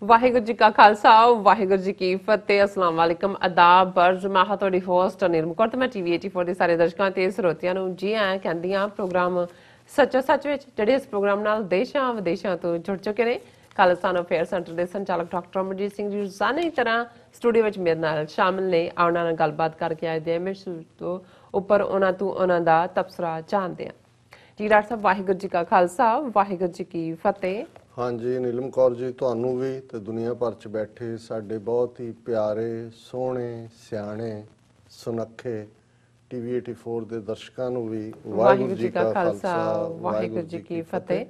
ਵਾਹਿਗੁਰੂ ਜੀ ਕਾ ਖਾਲਸਾ ਵਾਹਿਗੁਰੂ ਜੀ ਕੀ ਫਤਿਹ ਅਸਲਾਮ ਵਾਲੇਕਮ ਆਦਾਬ ਬਰਜ ਮੈਂ ਹਾਂ ਤੁਹਾਡੀ ਹੋਸਟ ਅਨਿਲ ਕੌਰ ਤੇ ਮੈਂ ਟੀਵੀ 84 ਦੇ ਸਾਰੇ ਦਰਸ਼ਕਾਂ ਤੇ ਸਰੋਤਿਆਂ ਨੂੰ ਜੀ ਆਇਆਂ ਕਹਿੰਦੀਆਂ ਪ੍ਰੋਗਰਾਮ ਸੱਚੋ ਸੱਚ ਵਿੱਚ ਜਿਹੜੇ ਇਸ ਪ੍ਰੋਗਰਾਮ ਨਾਲ ਦੇਸ਼ਾਂ ਵਿਦੇਸ਼ਾਂ ਤੋਂ ਜੁੜ ਚੁੱਕੇ ਨੇ ਖਾਲਿਸਤਾਨ ਅਫੇਅਰ ਸੈਂਟਰ ਦੇ ਸੰਚਾਲਕ ਡਾਕਟਰ ਅਮਰਜੀਤ ਸਿੰਘ ਜੀ ਰੋਜ਼ਾਨਾ ਦੀ ਤਰ੍ਹਾਂ ਸਟੂਡੀਓ ਵਿੱਚ ਮੇਰੇ ਨਾਲ ਸ਼ਾਮਿਲ ਨੇ ਉਹਨਾਂ ਨਾਲ ਗੱਲਬਾਤ ਕਰਕੇ ਆਏ ਦੇ ਮੈਂ ਤੋਂ ਉੱਪਰ ਉਹਨਾਂ ਦਾ ਤਬਸਰਾ ਜਾਣਦੇ ਹਾਂ ਜੀ ਡਾਕਟਰ ਸਾਹਿਬ ਵਾਹਿਗੁਰੂ ਜੀ ਕਾ ਖਾਲਸਾ ਵਾਹਿਗੁਰੂ ਜੀ ਕੀ ਫਤਿਹ। हाँ जी नीलम कौर जी ਤੁਹਾਨੂੰ ਵੀ ਤੇ ਦੁਨੀਆ ਭਰ ਚ ਬੈਠੇ ਸਾਡੇ ਬਹੁਤ ਹੀ ਪਿਆਰੇ ਸੋਹਣੇ ਸਿਆਣੇ ਸੁਨੱਖੇ ਟੀਵੀ 84 ਦੇ ਦਰਸ਼ਕਾਂ ਨੂੰ ਵੀ ਵਾਹਿਗੁਰੂ ਜੀ ਕਾ ਖਾਲਸਾ ਵਾਹਿਗੁਰੂ ਜੀ ਕੀ ਫਤਿਹ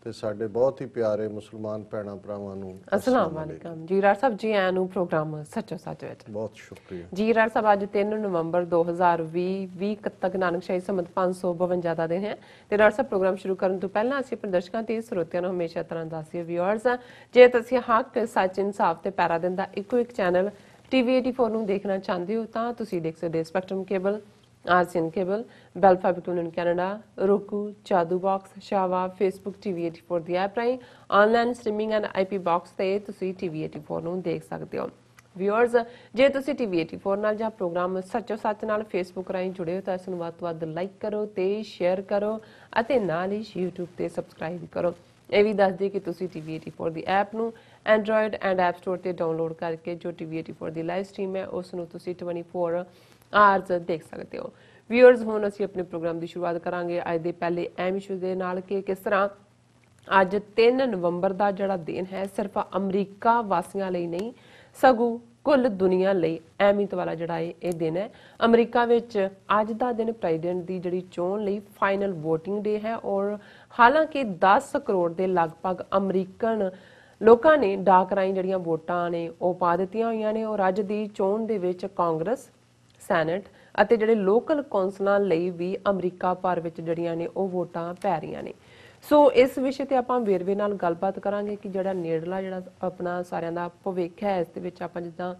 ਤੇ ਸਾਡੇ ਬਹੁਤ ਹੀ ਪਿਆਰੇ ਮੁਸਲਮਾਨ ਭੈਣਾਂ ਭਰਾਵਾਂ ਨੂੰ ਅਸਲਾਮ ਵਾਲੇਕਮ ਜੀ ਰਾਜ ਸਾਹਿਬ ਜੀ ਆਇਆਂ ਨੂੰ ਪ੍ਰੋਗਰਾਮ ਸੱਚੋ ਸੱਚ ਵਿੱਚ ਬਹੁਤ ਸ਼ੁਕਰੀਆ ਜੀ ਰਾਜ ਸਾਹਿਬ। ਅੱਜ 3 ਨਵੰਬਰ 2020 ਤੱਕ ਨਾਨਕ ਸ਼ਾਹੀ ਸੰਮਤ 552 ਦਾ ਦਿਨ ਹੈ ਤੇ ਰਾਜ ਸਾਹਿਬ ਪ੍ਰੋਗਰਾਮ ਸ਼ੁਰੂ ਕਰਨ ਤੋਂ ਪਹਿਲਾਂ ਅਸੀਂ ਆਪਣੇ ਦਰਸ਼ਕਾਂ ਤੇ ਸਰੋਤਿਆਂ ਨੂੰ ਹਮੇਸ਼ਾ ਤਰ੍ਹਾਂ ਦੱਸਿਓ ਵਿਊਅਰਸ ਜੇ ਤੁਸੀਂ ਹੱਕ ਸੱਚ ਇਨਸਾਫ ਤੇ ਪੈਰਾ ਦਿਨ ਦਾ ਇੱਕੋ ਇੱਕ ਚੈਨਲ ਟੀਵੀ 84 ਨੂੰ ਦੇਖਣਾ ਚਾਹੁੰਦੇ ਹੋ ਤਾਂ ਤੁਸੀਂ ਦੇਖ ਸਕਦੇ spectrum cable RCN cable, Bell Fabricon in Canada, Roku, Jadoo Box, Shava, Facebook TV 84 the app ਰਾਹੀਂ online streaming and IP box ਤੇ ਤੁਸੀਂ TV 84 ਨੂੰ ਦੇਖ ਸਕਦੇ ਹੋ। ਵਿਊਅਰਸ ਜੇ ਤੁਸੀਂ TV 84 ਨਾਲ ਜਾਂ ਪ੍ਰੋਗਰਾਮ ਸੱਚੋ ਸੱਚ ਨਾਲ Facebook ਰਾਹੀਂ ਜੁੜੇ ਹੋ ਤਾਂ ਇਸ ਨੂੰ ਵੱਧ ਤੋਂ ਵੱਧ ਲਾਈਕ ਕਰੋ ਤੇ ਸ਼ੇਅਰ ਕਰੋ ਅਤੇ ਨਾਲ ਹੀ YouTube ਤੇ ਸਬਸਕ੍ਰਾਈਬ ਕਰੋ। ਇਹ ਵੀ ਦੱਸ ਦਿਓ ਕਿ ਤੁਸੀਂ TV 84 ਦੀ ਐਪ ਨੂੰ ਐਂਡਰੋਇਡ ਐਂਡ ਐਪ ਸਟੋਰ ਤੇ ਡਾਊਨਲੋਡ ਕਰਕੇ ਜੋ TV 84 ਦੀ ਲਾਈਵ ਸਟ੍ਰੀਮ ਹੈ ਉਸ ਨੂੰ ਤੁਸੀਂ 24 ਆਰਜ਼ ਦੇਖ ਸਕਦੇ ਹੋ। ਵਿਊਅਰਸ ਹੁਣ ਅਸੀਂ ਆਪਣੇ ਪ੍ਰੋਗਰਾਮ ਦੀ ਸ਼ੁਰੂਆਤ ਕਰਾਂਗੇ ਅੱਜ ਦੇ ਪਹਿਲੇ ਅਹਿਮ ਇਸ਼ੂ ਦੇ ਨਾਲ ਕਿ ਕਿਸ ਤਰ੍ਹਾਂ ਅੱਜ 3 ਨਵੰਬਰ ਦਾ ਜਿਹੜਾ ਦਿਨ ਹੈ ਸਿਰਫ ਅਮਰੀਕਾ ਵਾਸੀਆਂ ਲਈ ਨਹੀਂ ਸਗੋਂ ਕੁੱਲ ਦੁਨੀਆ ਲਈ ਅਹਿਮੀਅਤ ਵਾਲਾ ਜਿਹੜਾ ਇਹ ਦਿਨ ਹੈ। ਅਮਰੀਕਾ ਵਿੱਚ ਅੱਜ ਦਾ ਦਿਨ ਪ੍ਰੈਜ਼ੀਡੈਂਟ ਦੀ ਜਿਹੜੀ ਚੋਣ ਲਈ ਫਾਈਨਲ VOTING ਡੇ ਹੈ ਔਰ ਹਾਲਾਂਕਿ 10 ਕਰੋੜ ਦੇ ਲਗਭਗ ਅਮਰੀਕਨ ਲੋਕਾਂ ਨੇ ਡਾਕ ਰਾਹੀਂ ਜਿਹੜੀਆਂ ਵੋਟਾਂ ਨੇ ਉਹ ਪਾ ਦਿੱਤੀਆਂ ਹੋਈਆਂ ਨੇ ਔਰ ਅੱਜ ਦੀ ਚੋਣ ਦੇ ਵਿੱਚ ਕਾਂਗਰਸ ਸੈਨੇਟ ਅਤੇ ਜਿਹੜੇ ਲੋਕਲ ਕੌਂਸਲਾਂ ਲਈ ਵੀ ਅਮਰੀਕਾ ਭਰ ਵਿੱਚ ਜਿਹੜੀਆਂ ਨੇ ਉਹ ਵੋਟਾਂ ਪੈ ਰਹੀਆਂ ਨੇ। ਸੋ ਇਸ ਵਿਸ਼ੇ ਤੇ ਆਪਾਂ ਵੇਰਵੇ ਨਾਲ ਗੱਲਬਾਤ ਕਰਾਂਗੇ ਕਿ ਜਿਹੜਾ ਨੇੜਲਾ ਜਿਹੜਾ ਆਪਣਾ ਸਾਰਿਆਂ ਦਾ ਭਵਿੱਖ ਹੈ ਇਸ ਦੇ ਵਿੱਚ ਆਪਾਂ ਜਿੱਦਾਂ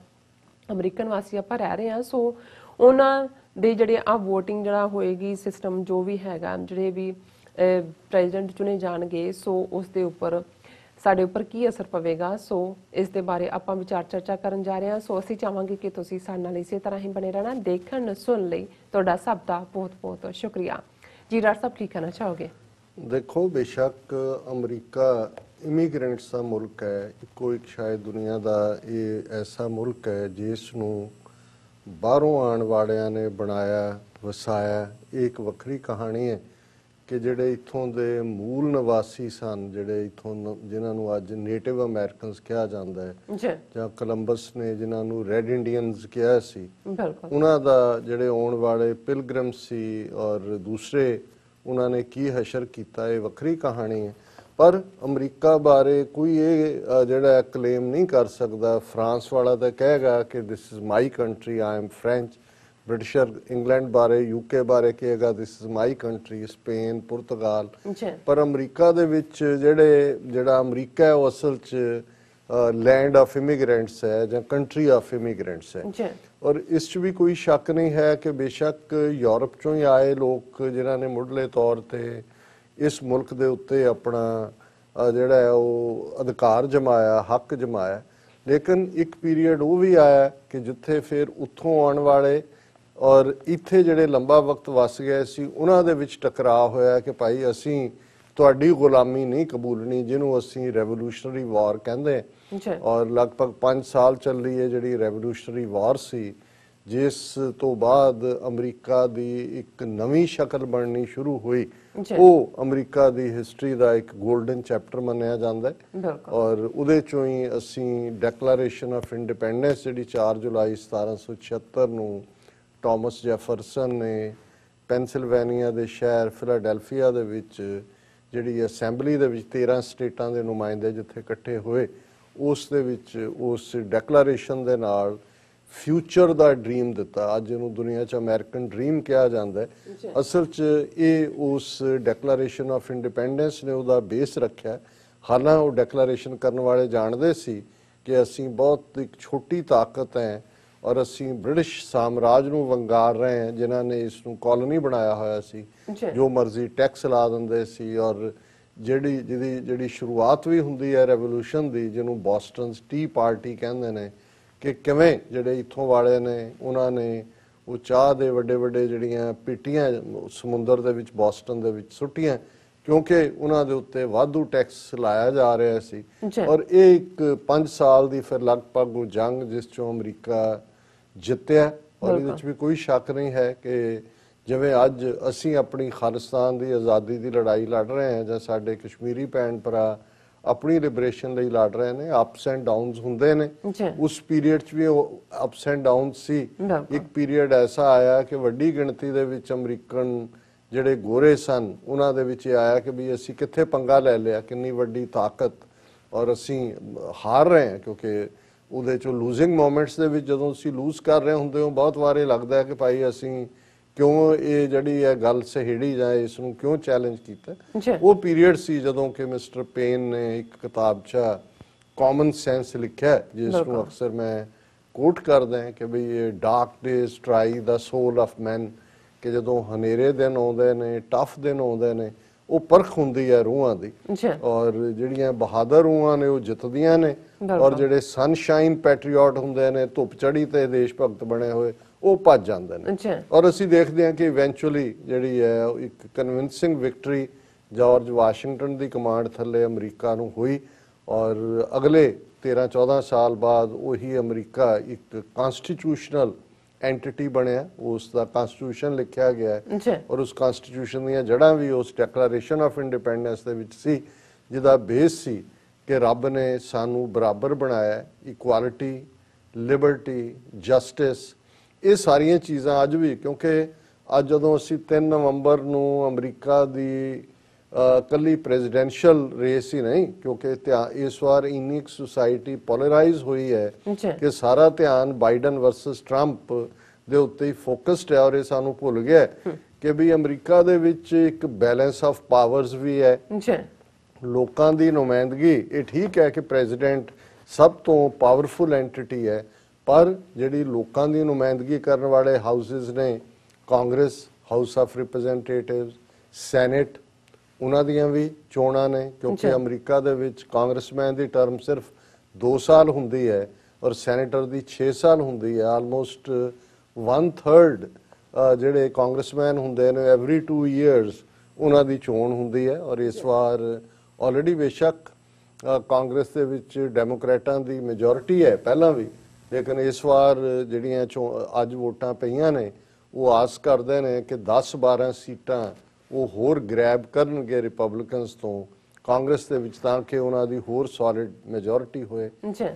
ਅਮਰੀਕਨ ਵਾਸੀ ਆਪਾਂ ਰਹਿ ਰਹੇ ਹਾਂ ਸੋ ਉਹਨਾਂ ਦੇ ਜਿਹੜੇ ਆ VOTING ਜਿਹੜਾ ਹੋਏਗੀ ਸਿਸਟਮ ਜੋ ਵੀ ਹੈਗਾ ਜਿਹੜੇ ਵੀ ਪ੍ਰੈਜ਼ੀਡੈਂਟ ਚੁਣੇ ਜਾਣਗੇ ਸੋ ਉਸ ਦੇ ਉੱਪਰ ਸਾਡੇ ਉੱਪਰ ਕੀ ਅਸਰ ਪਵੇਗਾ ਸੋ ਇਸ ਦੇ ਬਾਰੇ ਆਪਾਂ ਵਿਚਾਰ ਚਰਚਾ ਕਰਨ ਜਾ ਰਹੇ ਹਾਂ। ਸੋ ਅਸੀਂ ਚਾਹਾਂਗੇ ਕਿ ਤੁਸੀਂ ਸਾਡੇ ਨਾਲ ਇਸੇ ਤਰ੍ਹਾਂ ਹੀ ਬਣੇ ਰਹਿਣਾ ਦੇਖਣ ਸੁਣ ਲਈ ਤੁਹਾਡਾ ਸਭ ਦਾ ਬਹੁਤ ਬਹੁਤ ਸ਼ੁਕਰੀਆ ਜੀ। ਡਾਕਟਰ ਸਾਹਿਬ ਕੀ ਕਹਿਣਾ ਚਾਹੋਗੇ? ਦੇਖੋ ਬੇਸ਼ੱਕ ਅਮਰੀਕਾ ਇਮੀਗ੍ਰੈਂਟਸ ਦਾ ਮੁਲਕ ਹੈ ਇੱਕੋ ਇੱਕ ਸ਼ਾਇਦ ਦੁਨੀਆ ਦਾ ਇਹ ਐਸਾ ਮੁਲਕ ਹੈ ਜਿਸ ਨੂੰ ਬਾਹਰੋਂ ਆਉਣ ਵਾਲਿਆਂ ਨੇ ਬਣਾਇਆ ਵਸਾਇਆ। ਇਹ ਇੱਕ ਵੱਖਰੀ ਕਹਾਣੀ ਹੈ ਕਿ ਜਿਹੜੇ ਇੱਥੋਂ ਦੇ ਮੂਲ ਨਿਵਾਸੀ ਸਨ ਜਿਹੜੇ ਇੱਥੋਂ ਜਿਨ੍ਹਾਂ ਨੂੰ ਅੱਜ ਨੇਟਿਵ ਅਮਰੀਕਨਸ ਕਿਹਾ ਜਾਂਦਾ ਹੈ ਜਾਂ ਕੋਲੰਬਸ ਨੇ ਜਿਨ੍ਹਾਂ ਨੂੰ ਰੈੱਡ ਇੰਡੀਅਨਸ ਕਿਹਾ ਸੀ ਉਹਨਾਂ ਦਾ ਜਿਹੜੇ ਆਉਣ ਵਾਲੇ ਪਿਲਗ੍ਰਿਮ ਸੀ ਔਰ ਦੂਸਰੇ ਉਹਨਾਂ ਨੇ ਕੀ ਹਸ਼ਰ ਕੀਤਾ ਇਹ ਵੱਖਰੀ ਕਹਾਣੀ ਹੈ। ਪਰ ਅਮਰੀਕਾ ਬਾਰੇ ਕੋਈ ਇਹ ਜਿਹੜਾ ਕਲੇਮ ਨਹੀਂ ਕਰ ਸਕਦਾ। ਫਰਾਂਸ ਵਾਲਾ ਤਾਂ ਕਹੇਗਾ ਕਿ this is my country I am French. Britisher England ਬਾਰੇ UK ਬਾਰੇ ਕਹੇਗਾ this is my country. Spain ਪੁਰਤਗਾਲ ਪਰ ਅਮਰੀਕਾ ਦੇ ਵਿੱਚ ਜਿਹੜਾ ਅਮਰੀਕਾ ਹੈ ਉਹ ਅਸਲ 'ਚ ਲੈਂਡ ਆਫ ਇਮੀਗ੍ਰੈਂਟਸ ਹੈ ਜਾਂ ਕੰਟਰੀ ਆਫ ਇਮੀਗ੍ਰੈਂਟਸ ਹੈ। ਔਰ ਇਸ 'ਚ ਵੀ ਕੋਈ ਸ਼ੱਕ ਨਹੀਂ ਹੈ ਕਿ ਬੇਸ਼ੱਕ ਯੂਰਪ 'ਚੋਂ ਹੀ ਆਏ ਲੋਕ ਜਿਨ੍ਹਾਂ ਨੇ ਮੁੱਢਲੇ ਤੌਰ 'ਤੇ ਇਸ ਮੁਲਕ ਦੇ ਉੱਤੇ ਆਪਣਾ ਜਿਹੜਾ ਹੈ ਉਹ ਅਧਿਕਾਰ ਜਮਾਇਆ ਹੱਕ ਜਮਾਇਆ ਲੇਕਿਨ ਇੱਕ ਪੀਰੀਅਡ ਉਹ ਵੀ ਆਇਆ ਕਿ ਜਿੱਥੇ ਫਿਰ ਉੱਥੋਂ ਆਉਣ ਵਾਲੇ ਔਰ ਇੱਥੇ ਜਿਹੜੇ ਲੰਬਾ ਵਕਤ ਵਸ ਗਏ ਸੀ ਉਹਨਾਂ ਦੇ ਵਿੱਚ ਟਕਰਾਅ ਹੋਇਆ ਕਿ ਭਾਈ ਅਸੀਂ ਤੁਹਾਡੀ ਗੁਲਾਮੀ ਨਹੀਂ ਕਬੂਲਣੀ ਜਿਹਨੂੰ ਅਸੀਂ ਰੈਵੋਲੂਸ਼ਨਰੀ ਵਾਰ ਕਹਿੰਦੇ ਔਰ ਲਗਭਗ 5 ਸਾਲ ਚੱਲੀ ਹੈ ਜਿਹੜੀ ਰੈਵੋਲੂਸ਼ਨਰੀ ਵਾਰ ਸੀ ਜਿਸ ਤੋਂ ਬਾਅਦ ਅਮਰੀਕਾ ਦੀ ਇੱਕ ਨਵੀਂ ਸ਼ਕਲ ਬਣਨੀ ਸ਼ੁਰੂ ਹੋਈ। ਉਹ ਅਮਰੀਕਾ ਦੀ ਹਿਸਟਰੀ ਦਾ ਇੱਕ ਗੋਲਡਨ ਚੈਪਟਰ ਮੰਨਿਆ ਜਾਂਦਾ ਹੈ ਔਰ ਉਹਦੇ ਚੋਂ ਹੀ ਅਸੀਂ ਡੈਕਲੇਰੇਸ਼ਨ ਆਫ ਇੰਡੀਪੈਂਡੈਂਸ ਜਿਹੜੀ 4 ਜੁਲਾਈ 1776 ਨੂੰ ਟਾਮਸ ਜੈਫਰਸਨ ਨੇ ਪੈਨਸਿਲਵੇਨੀਆ ਦੇ ਸ਼ਹਿਰ ਫਿਲਾਡੈਲਫੀਆ ਦੇ ਵਿੱਚ ਜਿਹੜੀ ਅਸੈਂਬਲੀ ਦੇ ਵਿੱਚ 13 ਸਟੇਟਾਂ ਦੇ ਨੁਮਾਇੰਦੇ ਜਿੱਥੇ ਇਕੱਠੇ ਹੋਏ ਉਸ ਦੇ ਵਿੱਚ ਉਸ ਡੈਕਲੇਰੇਸ਼ਨ ਦੇ ਨਾਲ ਫਿਊਚਰ ਦਾ ਡ੍ਰੀਮ ਦਿੱਤਾ। ਅੱਜ ਇਹਨੂੰ ਦੁਨੀਆ 'ਚ ਅਮਰੀਕਨ ਡ੍ਰੀਮ ਕਿਹਾ ਜਾਂਦਾ ਹੈ। ਅਸਲ 'ਚ ਇਹ ਉਸ ਡੈਕਲੇਰੇਸ਼ਨ ਆਫ ਇੰਡੀਪੈਂਡੈਂਸ ਨੇ ਉਹਦਾ ਬੇਸ ਰੱਖਿਆ। ਹਾਲਾਂ ਉਹ ਡੈਕਲੇਰੇਸ਼ਨ ਕਰਨ ਵਾਲੇ ਜਾਣਦੇ ਸੀ ਕਿ ਅਸੀਂ ਬਹੁਤ ਇੱਕ ਛੋਟੀ ਤਾਕਤ ਹੈ ਔਰ ਅਸੀਂ ਬ੍ਰਿਟਿਸ਼ ਸਾਮਰਾਜ ਨੂੰ ਵੰਗਾਰ ਰਹੇ ਹਾਂ ਜਿਨ੍ਹਾਂ ਨੇ ਇਸ ਨੂੰ ਕਾਲੋਨੀ ਬਣਾਇਆ ਹੋਇਆ ਸੀ ਜੋ ਮਰਜ਼ੀ ਟੈਕਸ ਲਾ ਦਿੰਦੇ ਸੀ ਔਰ ਜਿਹੜੀ ਸ਼ੁਰੂਆਤ ਵੀ ਹੁੰਦੀ ਹੈ ਰੈਵੋਲੂਸ਼ਨ ਦੀ, ਜਿਹਨੂੰ ਬੋਸਟਨਸ ਟੀ ਪਾਰਟੀ ਕਹਿੰਦੇ ਨੇ, ਕਿ ਕਿਵੇਂ ਜਿਹੜੇ ਇੱਥੋਂ ਵਾਲੇ ਨੇ ਉਹਨਾਂ ਨੇ ਉਹ ਚਾਹ ਦੇ ਵੱਡੇ ਵੱਡੇ ਜਿਹੜੀਆਂ ਪੇਟੀਆਂ ਸਮੁੰਦਰ ਦੇ ਵਿੱਚ ਬੋਸਟਨ ਦੇ ਵਿੱਚ ਸੁੱਟੀਆਂ, ਕਿਉਂਕਿ ਉਹਨਾਂ ਦੇ ਉੱਤੇ ਵਾਧੂ ਟੈਕਸ ਲਾਇਆ ਜਾ ਰਿਹਾ ਸੀ। ਔਰ ਇਹ ਇੱਕ 5 ਸਾਲ ਦੀ ਫਿਰ ਲਗਭਗ ਉਹ ਜੰਗ ਜਿਸ ਚੋਂ ਅਮਰੀਕਾ ਜਿੱਤਿਆ। ਔਰ ਇਹਦੇ ਵਿੱਚ ਵੀ ਕੋਈ ਸ਼ੱਕ ਨਹੀਂ ਹੈ ਕਿ ਜਿਵੇਂ ਅੱਜ ਅਸੀਂ ਆਪਣੀ ਖਾਲਿਸਤਾਨ ਦੀ ਆਜ਼ਾਦੀ ਦੀ ਲੜਾਈ ਲੜ ਰਹੇ ਹਾਂ, ਜਾਂ ਸਾਡੇ ਕਸ਼ਮੀਰੀ ਭੈਣ ਭਰਾ ਆਪਣੀ ਲਿਬਰੇਸ਼ਨ ਲਈ ਲੜ ਰਹੇ ਨੇ, ਅਪਸ ਐਂਡ ਡਾਊਨਸ ਹੁੰਦੇ ਨੇ। ਉਸ ਪੀਰੀਅਡ 'ਚ ਵੀ ਉਹ ਅਪਸ ਐਂਡ ਡਾਊਨਸ ਸੀ। ਇੱਕ ਪੀਰੀਅਡ ਐਸਾ ਆਇਆ ਕਿ ਵੱਡੀ ਗਿਣਤੀ ਦੇ ਵਿੱਚ ਅਮਰੀਕਨ ਜਿਹੜੇ ਗੋਰੇ ਸਨ ਉਹਨਾਂ ਦੇ ਵਿੱਚ ਇਹ ਆਇਆ ਕਿ ਵੀ ਅਸੀਂ ਕਿੱਥੇ ਪੰਗਾ ਲੈ ਲਿਆ, ਕਿੰਨੀ ਵੱਡੀ ਤਾਕਤ, ਔਰ ਅਸੀਂ ਹਾਰ ਰਹੇ ਹਾਂ। ਕਿਉਂਕਿ ਉਹਦੇ 'ਚੋਂ ਲੂਜ਼ਿੰਗ ਮੋਮੈਂਟਸ ਦੇ ਵਿੱਚ ਜਦੋਂ ਅਸੀਂ ਲੂਜ਼ ਕਰ ਰਹੇ ਹੁੰਦੇ ਹੋ, ਬਹੁਤ ਵਾਰ ਇਹ ਲੱਗਦਾ ਹੈ ਕਿ ਭਾਈ ਅਸੀਂ ਕਿਉਂ ਇਹ ਜਿਹੜੀ ਹੈ ਗੱਲ ਸਹੇੜੀ ਜਾਂ ਇਸ ਨੂੰ ਕਿਉਂ ਚੈਲੰਜ ਕੀਤਾ। ਉਹ ਪੀਰੀਅਡ ਸੀ ਜਦੋਂ ਕਿ ਮਿਸਟਰ ਪੇਨ ਨੇ ਇੱਕ ਕਿਤਾਬ 'ਚ ਕਾਮਨ ਸੈਂਸ ਲਿਖਿਆ, ਜਿਸ ਨੂੰ ਅਕਸਰ ਮੈਂ ਕੋਟ ਕਰਦਾ ਹਾਂ ਕਿ ਵੀ ਇਹ dark days try the soul of man, ਕਿ ਜਦੋਂ ਹਨੇਰੇ ਦਿਨ ਆਉਂਦੇ ਨੇ, ਟਫ ਦਿਨ ਆਉਂਦੇ ਨੇ, ਉਹ ਪਰਖ ਹੁੰਦੀ ਹੈ ਰੂਹਾਂ ਦੀ। ਔਰ ਜਿਹੜੀਆਂ ਬਹਾਦਰ ਰੂਹਾਂ ਨੇ ਉਹ ਜਿੱਤਦੀਆਂ ਨੇ, ਔਰ ਜਿਹੜੇ ਸਨਸ਼ਾਈਨ ਪੈਟਰੀਓਟ ਹੁੰਦੇ ਨੇ, ਧੁੱਪ ਚੜੀ ਤੇ ਦੇਸ਼ ਭਗਤ ਬਣੇ ਹੋਏ, ਉਹ ਭੱਜ ਜਾਂਦੇ ਨੇ। ਔਰ ਅਸੀਂ ਦੇਖਦੇ ਹਾਂ ਕਿ ਇਵੈਂਚੁਅਲੀ ਜਿਹੜੀ ਹੈ ਇੱਕ ਕਨਵਿੰਸਿੰਗ ਵਿਕਟਰੀ ਜਾਰਜ ਵਾਸ਼ਿੰਗਟਨ ਦੀ ਕਮਾਂਡ ਥੱਲੇ ਅਮਰੀਕਾ ਨੂੰ ਹੋਈ। ਔਰ ਅਗਲੇ 13-14 ਸਾਲ ਬਾਅਦ ਉਹੀ ਅਮਰੀਕਾ ਇੱਕ ਕਨਸਟੀਟਿਊਸ਼ਨਲ ਐਂਟੀਟੀ ਬਣਿਆ, ਉਸ ਦਾ ਕਨਸਟੀਟਿਊਸ਼ਨ ਲਿਖਿਆ ਗਿਆ ਹੈ। ਔਰ ਉਸ ਕਨਸਟੀਟਿਊਸ਼ਨ ਦੀਆਂ ਜੜ੍ਹਾਂ ਵੀ ਉਸ ਡੈਕਲੇਰੇਸ਼ਨ ਆਫ ਇੰਡੀਪੈਂਡੈਂਸ ਦੇ ਵਿੱਚ ਸੀ, ਜਿਹਦਾ ਬੇਸ ਸੀ ਕਿ ਰੱਬ ਨੇ ਸਾਨੂੰ ਬਰਾਬਰ ਬਣਾਇਆ, ਇਕੁਆਲਿਟੀ, ਲਿਬਰਟੀ, ਜਸਟਿਸ। ਇਹ ਸਾਰੀਆਂ ਚੀਜ਼ਾਂ ਅੱਜ ਵੀ, ਕਿਉਂਕਿ ਅੱਜ ਜਦੋਂ ਅਸੀਂ 3 ਨਵੰਬਰ ਨੂੰ ਅਮਰੀਕਾ ਦੀ ਕੱਲੀ ਪ੍ਰੈਜ਼ੀਡੈਂਸ਼ੀਅਲ ਰੇਸ ਹੀ ਨਹੀਂ, ਕਿਉਂਕਿ ਇਸ ਵਾਰ ਇੰਨੀ ਸੁਸਾਇਟੀ ਪੋਲਰਾਈਜ਼ ਹੋਈ ਹੈ ਕਿ ਸਾਰਾ ਧਿਆਨ ਬਾਈਡਨ ਵਰਸਸ ਟਰੰਪ ਦੇ ਉੱਤੇ ਹੀ ਫੋਕਸਡ ਹੈ। ਔਰ ਇਹ ਸਾਨੂੰ ਭੁੱਲ ਗਿਆ ਕਿ ਵੀ ਅਮਰੀਕਾ ਦੇ ਵਿੱਚ ਇੱਕ ਬੈਲੈਂਸ ਆਫ ਪਾਵਰਸ ਵੀ ਹੈ, ਲੋਕਾਂ ਦੀ ਨੁਮਾਇੰਦਗੀ। ਇਹ ਠੀਕ ਹੈ ਕਿ ਪ੍ਰੈਜ਼ੀਡੈਂਟ ਸਭ ਤੋਂ ਪਾਵਰਫੁਲ ਐਂਟੀਟੀ ਹੈ, ਪਰ ਜਿਹੜੀ ਲੋਕਾਂ ਦੀ ਨੁਮਾਇੰਦਗੀ ਕਰਨ ਵਾਲੇ ਹਾਊਸਿਸ ਨੇ, Congress, house of representatives, senate, ਉਹਨਾਂ ਦੀਆਂ ਵੀ ਚੋਣਾਂ ਨੇ। ਕਿਉਂਕਿ ਅਮਰੀਕਾ ਦੇ ਵਿੱਚ ਕਾਂਗਰਸਮੈਨ ਦੀ ਟਰਮ ਸਿਰਫ 2 ਸਾਲ ਹੁੰਦੀ ਹੈ ਔਰ ਸੈਨੇਟਰ ਦੀ 6 ਸਾਲ ਹੁੰਦੀ ਹੈ। ਆਲਮੋਸਟ 1/3 ਜਿਹੜੇ ਕਾਂਗਰਸਮੈਨ ਹੁੰਦੇ ਨੇ ਐਵਰੀ 2 ਇਅਰਸ ਉਹਨਾਂ ਦੀ ਚੋਣ ਹੁੰਦੀ ਹੈ। ਔਰ ਇਸ ਵਾਰ ਆਲਰੇਡੀ ਬੇਸ਼ੱਕ ਕਾਂਗਰਸ ਦੇ ਵਿੱਚ ਡੈਮੋਕ੍ਰੇਟਾਂ ਦੀ ਮੈਜੋਰਿਟੀ ਹੈ ਪਹਿਲਾਂ ਵੀ, ਲੇਕਿਨ ਇਸ ਵਾਰ ਜਿਹੜੀਆਂ ਅੱਜ ਵੋਟਾਂ ਪਈਆਂ ਨੇ ਉਹ ਆਸ ਕਰਦੇ ਨੇ ਕਿ 10-12 ਸੀਟਾਂ ਉਹ ਹੋਰ ਗ੍ਰੈਬ ਕਰਨਗੇ ਰਿਪਬਲਿਕਨਸ ਤੋਂ ਕਾਂਗਰਸ ਦੇ ਵਿੱਚ, ਤਾਂ ਕਿ ਉਹਨਾਂ ਦੀ ਹੋਰ ਸੋਲਿਡ ਮੈਜੋਰਿਟੀ ਹੋਏ।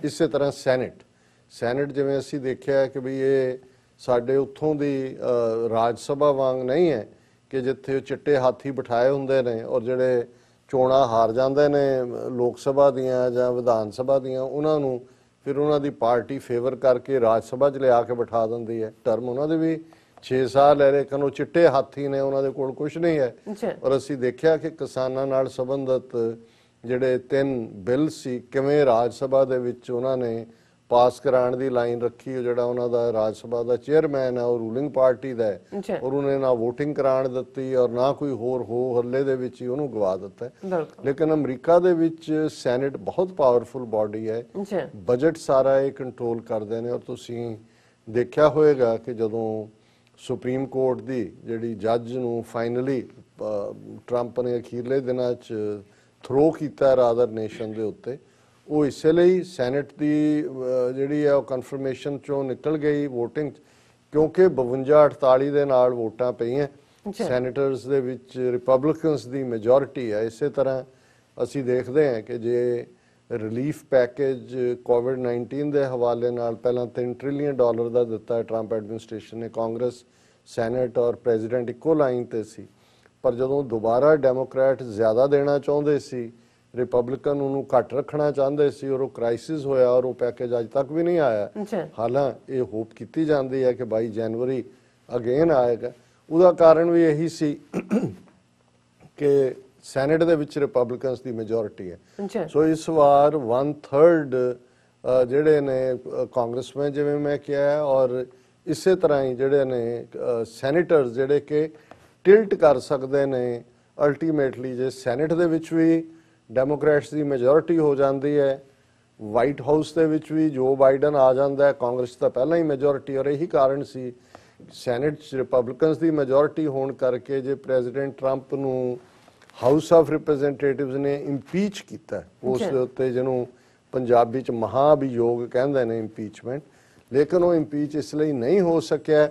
ਇਸੇ ਤਰ੍ਹਾਂ ਸੈਨੇਟ ਜਿਵੇਂ ਅਸੀਂ ਦੇਖਿਆ ਕਿ ਵੀ ਇਹ ਸਾਡੇ ਉੱਥੋਂ ਦੀ ਰਾਜ ਸਭਾ ਵਾਂਗ ਨਹੀਂ ਹੈ ਕਿ ਜਿੱਥੇ ਚਿੱਟੇ ਹਾਥੀ ਬਿਠਾਏ ਹੁੰਦੇ ਨੇ ਔਰ ਜਿਹੜੇ ਚੋਣਾਂ ਹਾਰ ਜਾਂਦੇ ਨੇ ਲੋਕ ਸਭਾ ਦੀਆਂ ਜਾਂ ਵਿਧਾਨ ਸਭਾ ਦੀਆਂ, ਉਹਨਾਂ ਨੂੰ ਫਿਰ ਉਹਨਾਂ ਦੀ ਪਾਰਟੀ ਫੇਵਰ ਕਰਕੇ ਰਾਜ ਸਭਾ 'ਚ ਲਿਆ ਕੇ ਬਿਠਾ ਦਿੰਦੀ ਹੈ। ਟਰਮ ਉਹਨਾਂ ਦੇ ਵੀ 6 ਸਾਲ ਹੈ, ਲੇਕਿਨ ਉਹ ਚਿੱਟੇ ਹਾਥੀ ਨੇ, ਉਹਨਾਂ ਦੇ ਕੋਲ ਕੁਝ ਨਹੀਂ ਹੈ। ਔਰ ਅਸੀਂ ਦੇਖਿਆ ਕਿ ਕਿਸਾਨਾਂ ਨਾਲ ਸੰਬੰਧਿਤ ਜਿਹੜੇ 3 ਬਿੱਲ ਸੀ, ਕਿਵੇਂ ਰਾਜ ਸਭਾ ਦੇ ਵਿੱਚ ਉਹਨਾਂ ਨੇ ਪਾਸ ਕਰਾਉਣ ਦੀ ਲਾਈਨ ਰੱਖੀ। ਜਿਹੜਾ ਉਹਨਾਂ ਦਾ ਰਾਜ ਸਭਾ ਦਾ ਚੇਅਰਮੈਨ ਹੈ ਉਹ ਰੂਲਿੰਗ ਪਾਰਟੀ ਦਾ ਹੈ, ਔਰ ਉਹਨੇ ਨਾ ਵੋਟਿੰਗ ਕਰਾਉਣ ਦਿੱਤੀ ਔਰ ਨਾ ਕੋਈ ਹੋਰ ਹੋ ਹੱਲੇ ਦੇ ਵਿੱਚ ਹੀ ਉਹਨੂੰ ਗਵਾ ਦਿੱਤਾ। ਲੇਕਿਨ ਅਮਰੀਕਾ ਦੇ ਵਿੱਚ ਸੈਨੇਟ ਬਹੁਤ ਪਾਵਰਫੁਲ ਬਾਡੀ ਹੈ, ਬਜਟ ਸਾਰਾ ਇਹ ਕੰਟਰੋਲ ਕਰਦੇ ਨੇ। ਔਰ ਤੁਸੀਂ ਦੇਖਿਆ ਹੋਏਗਾ ਕਿ ਜਦੋਂ ਸੁਪਰੀਮ ਕੋਰਟ ਦੀ ਜਿਹੜੀ ਜੱਜ ਨੂੰ ਫਾਈਨਲੀ ਟਰੰਪ ਨੇ ਅਖੀਰਲੇ ਦਿਨਾਂ 'ਚ ਥਰੋ ਕੀਤਾ ਰਾਦਰ ਨੇਸ਼ਨ ਦੇ ਉੱਤੇ, ਉਹ ਇਸੇ ਲਈ ਸੈਨੇਟ ਦੀ ਜਿਹੜੀ ਹੈ ਉਹ ਕਨਫਰਮੇਸ਼ਨ 'ਚੋਂ ਨਿਕਲ ਗਈ ਵੋਟਿੰਗ, ਕਿਉਂਕਿ 52-48 ਦੇ ਨਾਲ ਵੋਟਾਂ ਪਈਆਂ। ਸੈਨੇਟਰਸ ਦੇ ਵਿੱਚ ਰਿਪਬਲਿਕਨਸ ਦੀ ਮੈਜੋਰਿਟੀ ਹੈ। ਇਸੇ ਤਰ੍ਹਾਂ ਅਸੀਂ ਦੇਖਦੇ ਹਾਂ ਕਿ ਜੇ ਰਿਲੀਫ ਪੈਕੇਜ ਕੋਵਿਡ-19 ਦੇ ਹਵਾਲੇ ਨਾਲ ਪਹਿਲਾਂ $3 ਟ੍ਰਿਲੀਅਨ ਦਾ ਦਿੱਤਾ ਹੈ ਟਰੰਪ ਐਡਮਿਨਿਸਟ੍ਰੇਸ਼ਨ ਨੇ, ਕਾਂਗਰਸ, ਸੈਨੇਟ ਔਰ ਪ੍ਰੈਜ਼ੀਡੈਂਟ ਇੱਕੋ ਲਾਈਨ ਤੇ ਸੀ। ਪਰ ਜਦੋਂ ਦੁਬਾਰਾ ਡੈਮੋਕ੍ਰੈਟ ਜ਼ਿਆਦਾ ਦੇਣਾ ਚਾਹੁੰਦੇ ਸੀ, ਰਿਪਬਲਿਕਨ ਉਹਨੂੰ ਘੱਟ ਰੱਖਣਾ ਚਾਹੁੰਦੇ ਸੀ, ਔਰ ਉਹ ਕ੍ਰਾਈਸਿਸ ਹੋਇਆ ਔਰ ਉਹ ਪੈਕੇਜ ਅੱਜ ਤੱਕ ਵੀ ਨਹੀਂ ਆਇਆ। ਹਾਲਾਂਕਿ ਇਹ ਹੋਪ ਕੀਤੀ ਜਾਂਦੀ ਹੈ ਕਿ 22 ਜਨਵਰੀ ਅਗੇਨ ਆਏਗਾ। ਉਹਦਾ ਕਾਰਨ ਵੀ ਇਹੀ ਸੀ ਕਿ ਸੈਨੇਟ ਦੇ ਵਿੱਚ ਰਿਪਬਲਿਕਨਸ ਦੀ ਮੈਜੋਰਿਟੀ ਹੈ। ਸੋ ਇਸ ਵਾਰ 1/3 ਜਿਹੜੇ ਨੇ ਕਾਂਗਰਸਮੈਨ, ਜਿਵੇਂ ਮੈਂ ਕਿਹਾ, ਔਰ ਇਸੇ ਤਰ੍ਹਾਂ ਹੀ ਜਿਹੜੇ ਨੇ ਸੈਨੇਟਰਸ ਜਿਹੜੇ ਕਿ ਟਿਲਟ ਕਰ ਸਕਦੇ ਨੇ ਅਲਟੀਮੇਟਲੀ ਜੇ ਸੈਨੇਟ ਦੇ ਵਿੱਚ ਵੀ ਡੈਮੋਕ੍ਰੈਟਸ ਦੀ ਮੈਜੋਰਿਟੀ ਹੋ ਜਾਂਦੀ ਹੈ, ਵਾਈਟ ਹਾਊਸ ਦੇ ਵਿੱਚ ਵੀ ਜੋ ਬਾਈਡਨ ਆ ਜਾਂਦਾ ਹੈ, ਕਾਂਗਰਸ ਦਾ ਪਹਿਲਾਂ ਹੀ ਮੈਜੋਰਿਟੀ, ਔਰ ਇਹੀ ਕਾਰਨ ਸੀ ਸੈਨੇਟ 'ਚ ਰਿਪਬਲਿਕਨਸ ਦੀ ਮੈਜੋਰਿਟੀ ਹੋਣ ਕਰਕੇ ਜੇ ਪ੍ਰੈਜ਼ੀਡੈਂਟ ਟਰੰਪ ਨੂੰ ਹਾਊਸ ਆਫ ਰਿਪਰੈਜ਼ੈਂਟੇਟਿਵਸ ਨੇ ਇੰਪੀਚ ਕੀਤਾ, ਉਸ ਦੇ ਉੱਤੇ ਜਿਹਨੂੰ ਪੰਜਾਬੀ 'ਚ ਮਹਾਅਭਿਯੋਗ ਕਹਿੰਦੇ ਨੇ ਇੰਪੀਚਮੈਂਟ, ਲੇਕਿਨ ਉਹ ਇੰਪੀਚ ਇਸ ਲਈ ਨਹੀਂ ਹੋ ਸਕਿਆ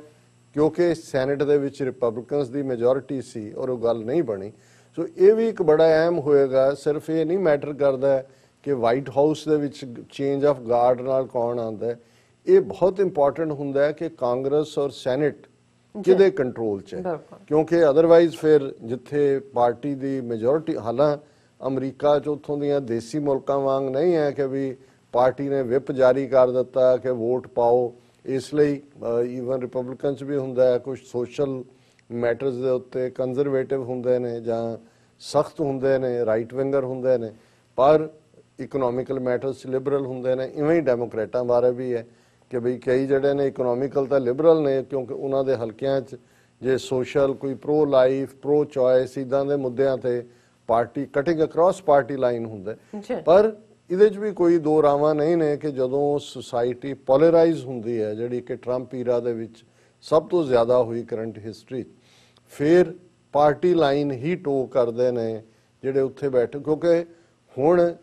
ਕਿਉਂਕਿ ਸੈਨੇਟ ਦੇ ਵਿੱਚ ਰਿਪਬਲਿਕਨਸ ਦੀ ਮੈਜੋਰਿਟੀ ਸੀ ਔਰ ਉਹ ਗੱਲ ਨਹੀਂ ਬਣੀ। ਸੋ ਇਹ ਵੀ ਇੱਕ ਬੜਾ ਅਹਿਮ ਹੋਏਗਾ। ਸਿਰਫ ਇਹ ਨਹੀਂ ਮੈਟਰ ਕਰਦਾ ਕਿ ਵਾਈਟ ਹਾਊਸ ਦੇ ਵਿੱਚ ਚੇਂਜ ਆਫ ਗਾਰਡ ਨਾਲ ਕੌਣ ਆਉਂਦਾ ਹੈ, ਇਹ ਬਹੁਤ ਇੰਪੋਰਟੈਂਟ ਹੁੰਦਾ ਹੈ ਕਿ ਕਾਂਗਰਸ ਔਰ ਸੈਨੇਟ ਕਿਹਦੇ ਕੰਟਰੋਲ 'ਚ ਹੈ, ਕਿਉਂਕਿ ਅਦਰਵਾਈਜ਼ ਫਿਰ ਜਿੱਥੇ ਪਾਰਟੀ ਦੀ ਮੈਜੋਰਿਟੀ, ਹਾਲਾਂ ਅਮਰੀਕਾ 'ਚ ਉੱਥੋਂ ਦੀਆਂ ਦੇਸੀ ਮੁਲਕਾਂ ਵਾਂਗ ਨਹੀਂ ਹੈ ਕਿ ਵੀ ਪਾਰਟੀ ਨੇ ਵਿਪ ਜਾਰੀ ਕਰ ਦਿੱਤਾ ਕਿ ਵੋਟ ਪਾਓ, ਇਸ ਲਈ ਈਵਨ ਰਿਪਬਲਿਕਨ 'ਚ ਵੀ ਹੁੰਦਾ ਹੈ ਕੁਝ ਸੋਸ਼ਲ ਮੈਟਰਸ ਦੇ ਉੱਤੇ ਕੰਜ਼ਰਵੇਟਿਵ ਹੁੰਦੇ ਨੇ ਜਾਂ ਸਖਤ ਹੁੰਦੇ ਨੇ, ਰਾਈਟ ਵਿੰਗਰ ਹੁੰਦੇ ਨੇ, ਪਰ ਇਕਨੋਮਿਕਲ ਮੈਟਰਸ 'ਚ ਲਿਬਰਲ ਹੁੰਦੇ ਨੇ। ਇਵੇਂ ਹੀ ਡੈਮੋਕ੍ਰੇਟਾਂ ਬਾਰੇ ਵੀ ਹੈ ਕਿ ਬਈ ਕਈ ਜਿਹੜੇ ਨੇ ਇਕਨੋਮਿਕਲ ਤਾਂ ਲਿਬਰਲ ਨੇ ਕਿਉਂਕਿ ਉਹਨਾਂ ਦੇ ਹਲਕਿਆਂ 'ਚ ਜੇ ਸੋਸ਼ਲ ਕੋਈ ਪ੍ਰੋ ਲਾਈਫ ਪ੍ਰੋ ਚੋਇਸ ਇੱਦਾਂ ਦੇ ਮੁੱਦਿਆਂ ਤੇ party cutting across party line ਹੁੰਦਾ, ਪਰ ਇਹਦੇ 'ਚ ਵੀ ਕੋਈ ਦੋ ਰਾਵਾਂ ਨਹੀਂ ਨੇ ਕਿ ਜਦੋਂ ਸੁਸਾਇਟੀ ਪੋਲਰਾਈਜ਼ ਹੁੰਦੀ ਹੈ, ਜਿਹੜੀ ਕਿ ਟਰੰਪ ਈਰਾ ਦੇ ਵਿੱਚ ਸਭ ਤੋਂ ਜ਼ਿਆਦਾ ਹੋਈ ਕਰੰਟ ਹਿਸਟਰੀ, ਫਿਰ ਪਾਰਟੀ ਲਾਈਨ ਹੀ ਟੋ ਕਰਦੇ ਨੇ ਜਿਹੜੇ ਉੱਥੇ ਬੈਠੇ, ਕਿਉਂਕਿ ਹੁਣ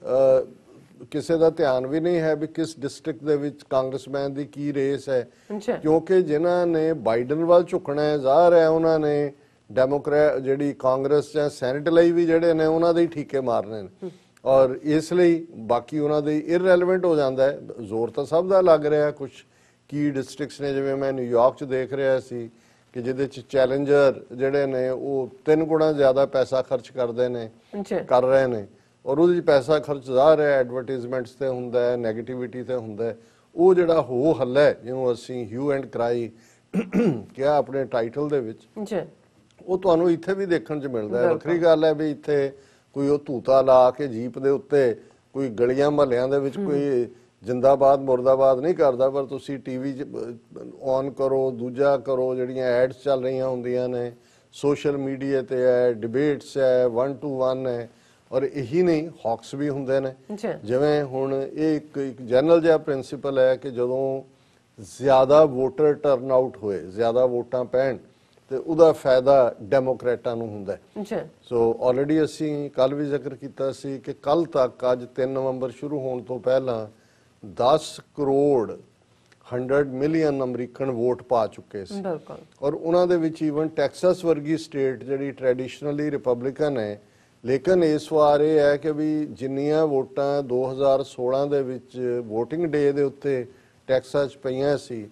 ਕਿਸੇ ਦਾ ਧਿਆਨ ਵੀ ਨਹੀਂ ਹੈ ਵੀ ਕਿਸ ਡਿਸਟ੍ਰਿਕਟ ਦੇ ਵਿੱਚ ਕਾਂਗਰਸਮੈਨ ਦੀ ਕੀ ਰੇਸ ਹੈ, ਕਿਉਂਕਿ ਜਿਨ੍ਹਾਂ ਨੇ ਬਾਈਡਨ ਵੱਲ ਝੁਕਣਾ ਹੈ ਜ਼ਾਹਰ ਹੈ ਉਹਨਾਂ ਨੇ ਡੈਮੋਕ੍ਰੈਟ ਜਿਹੜੀ ਕਾਂਗਰਸ ਜਾਂ ਸੈਨੇਟ ਲਈ ਵੀ ਜਿਹੜੇ ਨੇ ਉਹਨਾਂ ਦੇ ਹੀ ਠੀਕੇ ਮਾਰਨੇ ਨੇ, ਔਰ ਇਸ ਲਈ ਬਾਕੀ ਉਹਨਾਂ ਦੇ ਇਰਰੈਲੇਵੈਂਟ ਹੋ ਜਾਂਦਾ ਹੈ। ਜ਼ੋਰ ਤਾਂ ਸਭ ਦਾ ਲੱਗ ਰਿਹਾ, ਕੁਝ ਕੀ ਡਿਸਟ੍ਰਿਕਟਸ ਨੇ ਜਿਵੇਂ ਮੈਂ ਨਿਊਯਾਰਕ 'ਚ ਦੇਖ ਰਿਹਾ ਸੀ ਕਿ ਜਿਹਦੇ 'ਚ ਚੈਲੰਜਰ ਜਿਹੜੇ ਨੇ ਉਹ 3 ਗੁਣਾ ਜ਼ਿਆਦਾ ਪੈਸਾ ਖਰਚ ਕਰ ਰਹੇ ਨੇ, ਔਰ ਉਹਦੇ 'ਚ ਪੈਸਾ ਖਰਚ ਜ਼ਾਹਰ ਹੈ ਐਡਵਰਟਾਈਜ਼ਮੈਂਟਸ ਤੇ ਹੁੰਦਾ ਹੈ, ਨੈਗੇਟਿਵਿਟੀ ਤੇ ਹੁੰਦਾ ਹੈ। ਉਹ ਜਿਹੜਾ ਹੋ ਹੱਲਾ ਹੈ ਜਿਹਨੂੰ ਅਸੀਂ ਹਿਊ ਐਂਡ ਕਰਾਈ ਕਿਹਾ ਆਪਣੇ ਟਾਈਟਲ ਦੇ ਵਿੱਚ, ਉਹ ਤੁਹਾਨੂੰ ਇੱਥੇ ਵੀ ਦੇਖਣ 'ਚ ਮਿਲਦਾ ਹੈ। ਵੱਖਰੀ ਗੱਲ ਹੈ ਵੀ ਇੱਥੇ ਕੋਈ ਉਹ ਧੂਤਾ ਲਾ ਕੇ ਜੀਪ ਦੇ ਉੱਤੇ ਕੋਈ ਗਲੀਆਂ ਮਹੱਲਿਆਂ ਦੇ ਵਿੱਚ ਕੋਈ ਜਿੰਦਾਬਾਦ ਮੁਰਦਾਬਾਦ ਨਹੀਂ ਕਰਦਾ, ਪਰ ਤੁਸੀਂ ਟੀਵੀ 'ਚ ਔਨ ਕਰੋ, ਦੂਜਾ ਕਰੋ, ਜਿਹੜੀਆਂ ਐਡਸ ਚੱਲ ਰਹੀਆਂ ਹੁੰਦੀਆਂ ਨੇ ਸੋਸ਼ਲ ਮੀਡੀਆ ਤੇ ਹੈ, ਡਿਬੇਟਸ ਹੈ, 1 to 1 ਹੈ, ਔਰ ਇਹੀ ਨਹੀਂ ਹੌਕਸ ਵੀ ਹੁੰਦੇ ਨੇ। ਜਿਵੇਂ ਹੁਣ ਇਹ ਇੱਕ ਜਨਰਲ ਜਿਹਾ ਪ੍ਰਿੰਸੀਪਲ ਹੈ ਕਿ ਜਦੋਂ ਜ਼ਿਆਦਾ ਵੋਟਰ ਟਰਨ ਆਊਟ ਹੋਏ, ਜ਼ਿਆਦਾ ਵੋਟਾਂ ਪੈਣ, ਤੇ ਉਹਦਾ ਫਾਇਦਾ ਡੈਮੋਕ੍ਰੇਟਾਂ ਨੂੰ ਹੁੰਦਾ ਹੈ। ਸੋ ਆਲਰੇਡੀ ਅਸੀਂ ਕੱਲ ਵੀ ਜ਼ਿਕਰ ਕੀਤਾ ਸੀ ਕਿ ਕੱਲ ਤੱਕ, ਅੱਜ 3 ਨਵੰਬਰ ਸ਼ੁਰੂ ਹੋਣ ਤੋਂ ਪਹਿਲਾਂ 10 ਕਰੋੜ 100 ਮਿਲੀਅਨ ਅਮਰੀਕਨ ਵੋਟ ਪਾ ਚੁੱਕੇ ਸੀ, ਔਰ ਉਹਨਾਂ ਦੇ ਵਿੱਚ ਈਵਨ ਟੈਕਸਸ ਵਰਗੀ ਸਟੇਟ ਜਿਹੜੀ ਟ੍ਰੈਡੀਸ਼ਨਲੀ ਰਿਪਬਲਿਕਨ ਹੈ, ਲੇਕਿਨ ਇਸ ਵਾਰ ਇਹ ਹੈ ਕਿ ਵੀ ਜਿੰਨੀਆਂ ਵੋਟਾਂ 2016 ਦੇ ਵਿੱਚ ਵੋਟਿੰਗ ਡੇ ਦੇ ਉੱਤੇ ਟੈਕਸਸ 'ਚ ਪਈਆਂ ਸੀ,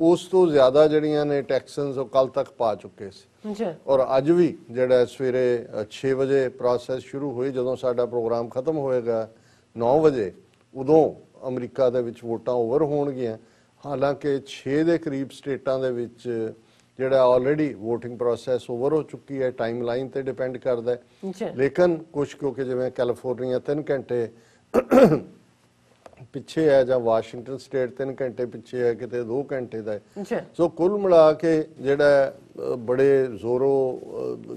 ਉਸ ਤੋਂ ਜ਼ਿਆਦਾ ਜਿਹੜੀਆਂ ਨੇ ਟੈਕਸਨਸ ਉਹ ਕੱਲ ਤੱਕ ਪਾ ਚੁੱਕੇ ਸੀ। ਔਰ ਅੱਜ ਵੀ ਜਿਹੜਾ ਸਵੇਰੇ 6 ਵਜੇ ਪ੍ਰੋਸੈਸ ਸ਼ੁਰੂ ਹੋਈ, ਜਦੋਂ ਸਾਡਾ ਪ੍ਰੋਗਰਾਮ ਖਤਮ ਹੋਏਗਾ 9 ਵਜੇ, ਉਦੋਂ ਅਮਰੀਕਾ ਦੇ ਵਿੱਚ ਵੋਟਾਂ ਓਵਰ ਹੋਣਗੀਆਂ। ਹਾਲਾਂਕਿ 6 ਦੇ ਕਰੀਬ ਸਟੇਟਾਂ ਦੇ ਵਿੱਚ ਜਿਹੜਾ ਆਲਰੇਡੀ VOTING ਪ੍ਰੋਸੈਸ ਓਵਰ ਹੋ ਚੁੱਕੀ ਹੈ, ਟਾਈਮ ਲਾਈਨ ਤੇ ਡਿਪੈਂਡ ਕਰਦਾ ਹੈ, ਲੇਕਿਨ ਕੁਝ ਕਿਉਂਕਿ ਜਿਵੇਂ ਕੈਲੀਫੋਰਨੀਆ 3 ਘੰਟੇ ਪਿੱਛੇ ਹੈ ਜਾਂ ਵਾਸ਼ਿੰਗਟਨ ਸਟੇਟ 3 ਘੰਟੇ ਪਿੱਛੇ ਹੈ, ਕਿਤੇ 2 ਘੰਟੇ ਦਾ ਹੈ। ਸੋ ਕੁੱਲ ਮਿਲਾ ਕੇ ਜਿਹੜਾ ਬੜੇ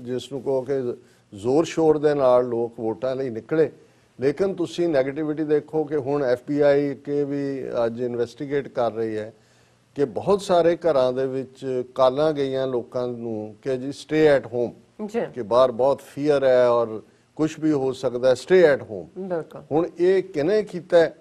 ਜਿਸ ਨੂੰ ਕਹੋ ਕਿ ਜ਼ੋਰ ਸ਼ੋਰ ਦੇ ਨਾਲ ਲੋਕ ਵੋਟਾਂ ਲਈ ਨਿਕਲੇ, ਲੇਕਿਨ ਤੁਸੀਂ ਨੈਗੇਟਿਵਿਟੀ ਦੇਖੋ ਕਿ ਹੁਣ FBI ਕੇ ਵੀ ਅੱਜ ਇਨਵੈਸਟੀਗੇਟ ਕਰ ਰਹੀ ਹੈ ਕਿ ਬਹੁਤ ਸਾਰੇ ਘਰਾਂ ਦੇ ਵਿੱਚ ਕਾਲਾਂ ਗਈਆਂ ਲੋਕਾਂ ਨੂੰ ਕਿ ਜੀ ਸਟੇ ਐਟ ਹੋਮ, ਕਿ ਬਾਹਰ ਬਹੁਤ ਫੀਅਰ ਹੈ ਔਰ ਕੁਝ ਵੀ ਹੋ ਸਕਦਾ, ਸਟੇ ਐਟ ਹੋਮ। ਹੁਣ ਇਹ ਕਿਹਨੇ ਕੀਤਾ?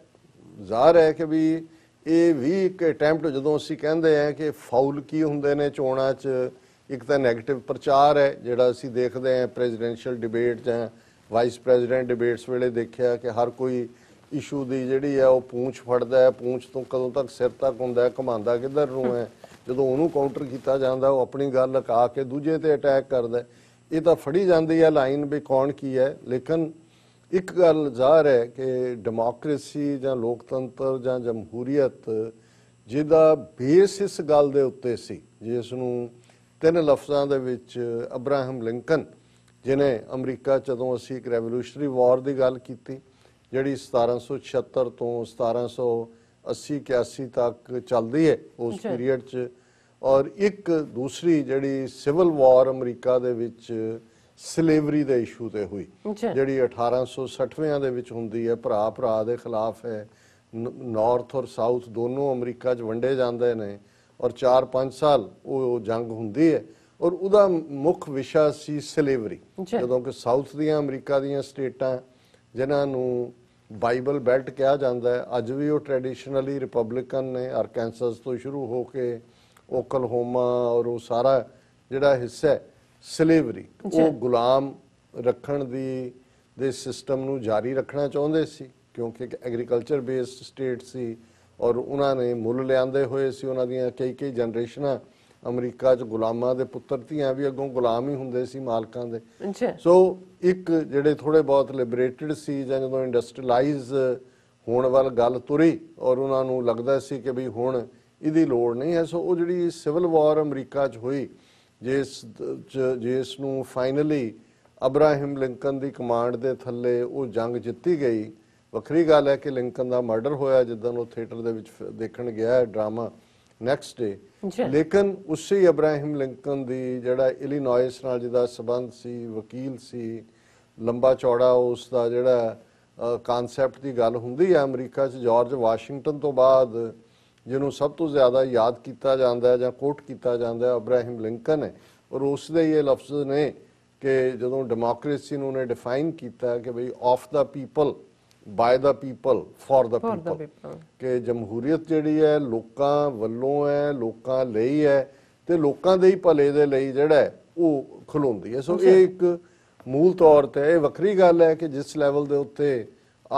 ਜ਼ਾਹਰ ਹੈ ਕਿ ਵੀ ਇਹ ਵੀ ਇੱਕ ਅਟੈਂਪਟ, ਜਦੋਂ ਅਸੀਂ ਕਹਿੰਦੇ ਹਾਂ ਕਿ ਫਾਉਲ ਕੀ ਹੁੰਦੇ ਨੇ ਚੋਣਾਂ 'ਚ, ਇੱਕ ਤਾਂ ਨੈਗੇਟਿਵ ਪ੍ਰਚਾਰ ਹੈ ਜਿਹੜਾ ਅਸੀਂ ਦੇਖਦੇ ਹਾਂ ਪ੍ਰੈਜ਼ੀਡੈਂਸ਼ੀਅਲ ਡਿਬੇਟ ਜਾਂ ਵਾਈਸ ਪ੍ਰੈਜ਼ੀਡੈਂਟ ਡਿਬੇਟਸ ਵੇਲੇ ਦੇਖਿਆ ਕਿ ਹਰ ਕੋਈ ਇਸ਼ੂ ਦੀ ਜਿਹੜੀ ਹੈ ਉਹ ਪੂੰਛ ਫੜਦਾ ਹੈ, ਪੂੰਛ ਤੋਂ ਕਦੋਂ ਤੱਕ ਸਿਰ ਤੱਕ ਹੁੰਦਾ ਹੈ, ਘੁਮਾਉਂਦਾ ਕਿੱਧਰ ਨੂੰ ਹੈ, ਜਦੋਂ ਉਹਨੂੰ ਕਾਊਂਟਰ ਕੀਤਾ ਜਾਂਦਾ ਉਹ ਆਪਣੀ ਗੱਲ ਲਗਾ ਕੇ ਦੂਜੇ ਤੇ ਅਟੈਕ ਕਰਦਾ। ਇਹ ਤਾਂ ਫੜੀ ਜਾਂਦੀ ਹੈ ਲਾਈਨ ਵੀ ਕੌਣ ਕੀ ਹੈ, ਲੇਕਿਨ ਇੱਕ ਗੱਲ ਜ਼ਾਹਰ ਹੈ ਕਿ ਡੈਮੋਕ੍ਰੇਸੀ ਜਾਂ ਲੋਕਤੰਤਰ ਜਾਂ ਜਮਹੂਰੀਅਤ ਜਿਹਦਾ ਬੇਸ ਇਸ ਗੱਲ ਦੇ ਉੱਤੇ ਸੀ, ਜਿਸ ਨੂੰ 3 ਲਫ਼ਜ਼ਾਂ ਦੇ ਵਿੱਚ ਅਬਰਾਹਮ ਲਿੰਕਨ, ਜਿਹਨੇ ਅਮਰੀਕਾ ਜਦੋਂ ਅਸੀਂ ਇੱਕ ਰੈਵੋਲੂਸ਼ਨਰੀ ਵਾਰ ਦੀ ਗੱਲ ਕੀਤੀ ਜਿਹੜੀ 1776 ਤੋਂ 1780-81 ਤੱਕ ਚੱਲਦੀ ਹੈ ਉਸ ਪੀਰੀਅਡ 'ਚ, ਔਰ ਇੱਕ ਦੂਸਰੀ ਜਿਹੜੀ ਸਿਵਲ ਵਾਰ ਅਮਰੀਕਾ ਦੇ ਵਿੱਚ ਸਲੇਵਰੀ ਦੇ ਇਸ਼ੂ ਤੇ ਹੋਈ, ਅੱਛਾ ਜਿਹੜੀ 1860ਵਿਆਂ ਦੇ ਵਿੱਚ ਹੁੰਦੀ ਹੈ। ਭਰਾ ਭਰਾ ਦੇ ਖਿਲਾਫ ਹੈ, ਨਾਰਥ ਔਰ ਸਾਊਥ ਦੋਨੋਂ ਅਮਰੀਕਾ 'ਚ ਵੰਡੇ ਜਾਂਦੇ ਨੇ ਔਰ 4-5 ਸਾਲ ਉਹ ਜੰਗ ਹੁੰਦੀ ਹੈ ਔਰ ਉਹਦਾ ਮੁੱਖ ਵਿਸ਼ਾ ਸੀ ਸਲੇਵਰੀ। ਜਦੋਂ ਕਿ ਸਾਊਥ ਦੀਆਂ ਅਮਰੀਕਾ ਦੀਆਂ ਸਟੇਟਾਂ ਜਿਨ੍ਹਾਂ ਨੂੰ ਬਾਈਬਲ ਬੈਲਟ ਕਿਹਾ ਜਾਂਦਾ ਹੈ, ਅੱਜ ਵੀ ਉਹ ਟ੍ਰੈਡੀਸ਼ਨਲੀ ਰਿਪਬਲਿਕਨ ਨੇ। ਆਰਕੈਂਸਸ ਤੋਂ ਸ਼ੁਰੂ ਹੋ ਕੇ ਓਕਲਹੋਮਾ ਔਰ ਉਹ ਸਾਰਾ ਜਿਹੜਾ ਹਿੱਸਾ ਹੈ ਸਲੇਵਰੀ, ਉਹ ਗੁਲਾਮ ਰੱਖਣ ਦੇ ਸਿਸਟਮ ਨੂੰ ਜਾਰੀ ਰੱਖਣਾ ਚਾਹੁੰਦੇ ਸੀ, ਕਿਉਂਕਿ ਇੱਕ ਐਗਰੀਕਲਚਰ ਬੇਸਡ ਸਟੇਟ ਸੀ ਔਰ ਉਹਨਾਂ ਨੇ ਮੁੱਲ ਲਿਆਂਦੇ ਹੋਏ ਸੀ। ਉਹਨਾਂ ਦੀਆਂ ਕਈ ਜਨਰੇਸ਼ਨਾਂ ਅਮਰੀਕਾ 'ਚ ਗੁਲਾਮਾਂ ਦੇ ਪੁੱਤਰ ਧੀਆਂ ਵੀ ਅੱਗੋਂ ਗੁਲਾਮ ਹੀ ਹੁੰਦੇ ਸੀ ਮਾਲਕਾਂ ਦੇ। ਸੋ ਇੱਕ ਜਿਹੜੇ ਥੋੜੇ ਬਹੁਤ ਲਿਬਰੇਟਡ ਸੀ, ਜਾਂ ਜਦੋਂ ਇੰਡਸਟਰੀਅਲਾਈਜ਼ ਹੋਣ ਵੱਲ ਗੱਲ ਤੁਰੀ ਔਰ ਉਹਨਾਂ ਨੂੰ ਲੱਗਦਾ ਸੀ ਕਿ ਵੀ ਹੁਣ ਇਹਦੀ ਲੋੜ ਨਹੀਂ ਹੈ, ਸੋ ਉਹ ਜਿਹੜੀ ਸਿਵਲ ਵਾਰ ਅਮਰੀਕਾ 'ਚ ਹੋਈ, ਜਿਸ ਨੂੰ ਫਾਈਨਲੀ ਅਬਰਾਹਿਮ ਲਿੰਕਨ ਦੀ ਕਮਾਂਡ ਦੇ ਥੱਲੇ ਉਹ ਜੰਗ ਜਿੱਤੀ ਗਈ। ਵੱਖਰੀ ਗੱਲ ਹੈ ਕਿ ਲਿੰਕਨ ਦਾ ਮਰਡਰ ਹੋਇਆ ਜਿੱਦਣ ਉਹ ਥੀਏਟਰ ਦੇ ਵਿੱਚ ਦੇਖਣ ਗਿਆ ਹੈ ਡਰਾਮਾ ਨੈਕਸਟ ਡੇ, ਲੇਕਿਨ ਉਸੇ ਅਬਰਾਹਿਮ ਲਿੰਕਨ ਦੀ ਜਿਹੜਾ ਇਲੀਨੋਇਸ ਨਾਲ ਜਿਹਦਾ ਸਬੰਧ ਸੀ, ਵਕੀਲ ਸੀ, ਲੰਬਾ ਚੌੜਾ ਉਸ ਦਾ ਜਿਹੜਾ ਕਾਨਸੈਪਟ ਦੀ ਗੱਲ ਹੁੰਦੀ ਹੈ ਅਮਰੀਕਾ 'ਚ, ਜਾਰਜ ਵਾਸ਼ਿੰਗਟਨ ਤੋਂ ਬਾਅਦ ਜਿਹਨੂੰ ਸਭ ਤੋਂ ਜ਼ਿਆਦਾ ਯਾਦ ਕੀਤਾ ਜਾਂਦਾ ਹੈ ਜਾਂ ਕੋਟ ਕੀਤਾ ਜਾਂਦਾ ਹੈ ਅਬਰਾਹਿਮ ਲਿੰਕਨ ਹੈ। ਔਰ ਉਸ ਦੇ ਇਹ ਲਫ਼ਜ਼ ਨੇ ਕਿ ਜਦੋਂ ਡੈਮੋਕ੍ਰੇਸੀ ਨੂੰ ਉਹਨੇ ਡਿਫਾਈਨ ਕੀਤਾ ਕਿ ਬਈ of the people, by the people, for the people, ਕਿ ਜਮਹੂਰੀਅਤ ਜਿਹੜੀ ਹੈ ਲੋਕਾਂ ਵੱਲੋਂ ਹੈ, ਲੋਕਾਂ ਲਈ ਹੈ ਤੇ ਲੋਕਾਂ ਦੇ ਹੀ ਭਲੇ ਦੇ ਲਈ ਜਿਹੜਾ ਉਹ ਖਲੋਂਦੀ ਹੈ। ਸੋ ਇਹ ਇੱਕ ਮੂਲ ਤੌਰ ਤੇ ਇਹ ਵੱਖਰੀ ਗੱਲ ਹੈ ਕਿ ਜਿਸ ਲੈਵਲ ਦੇ ਉੱਤੇ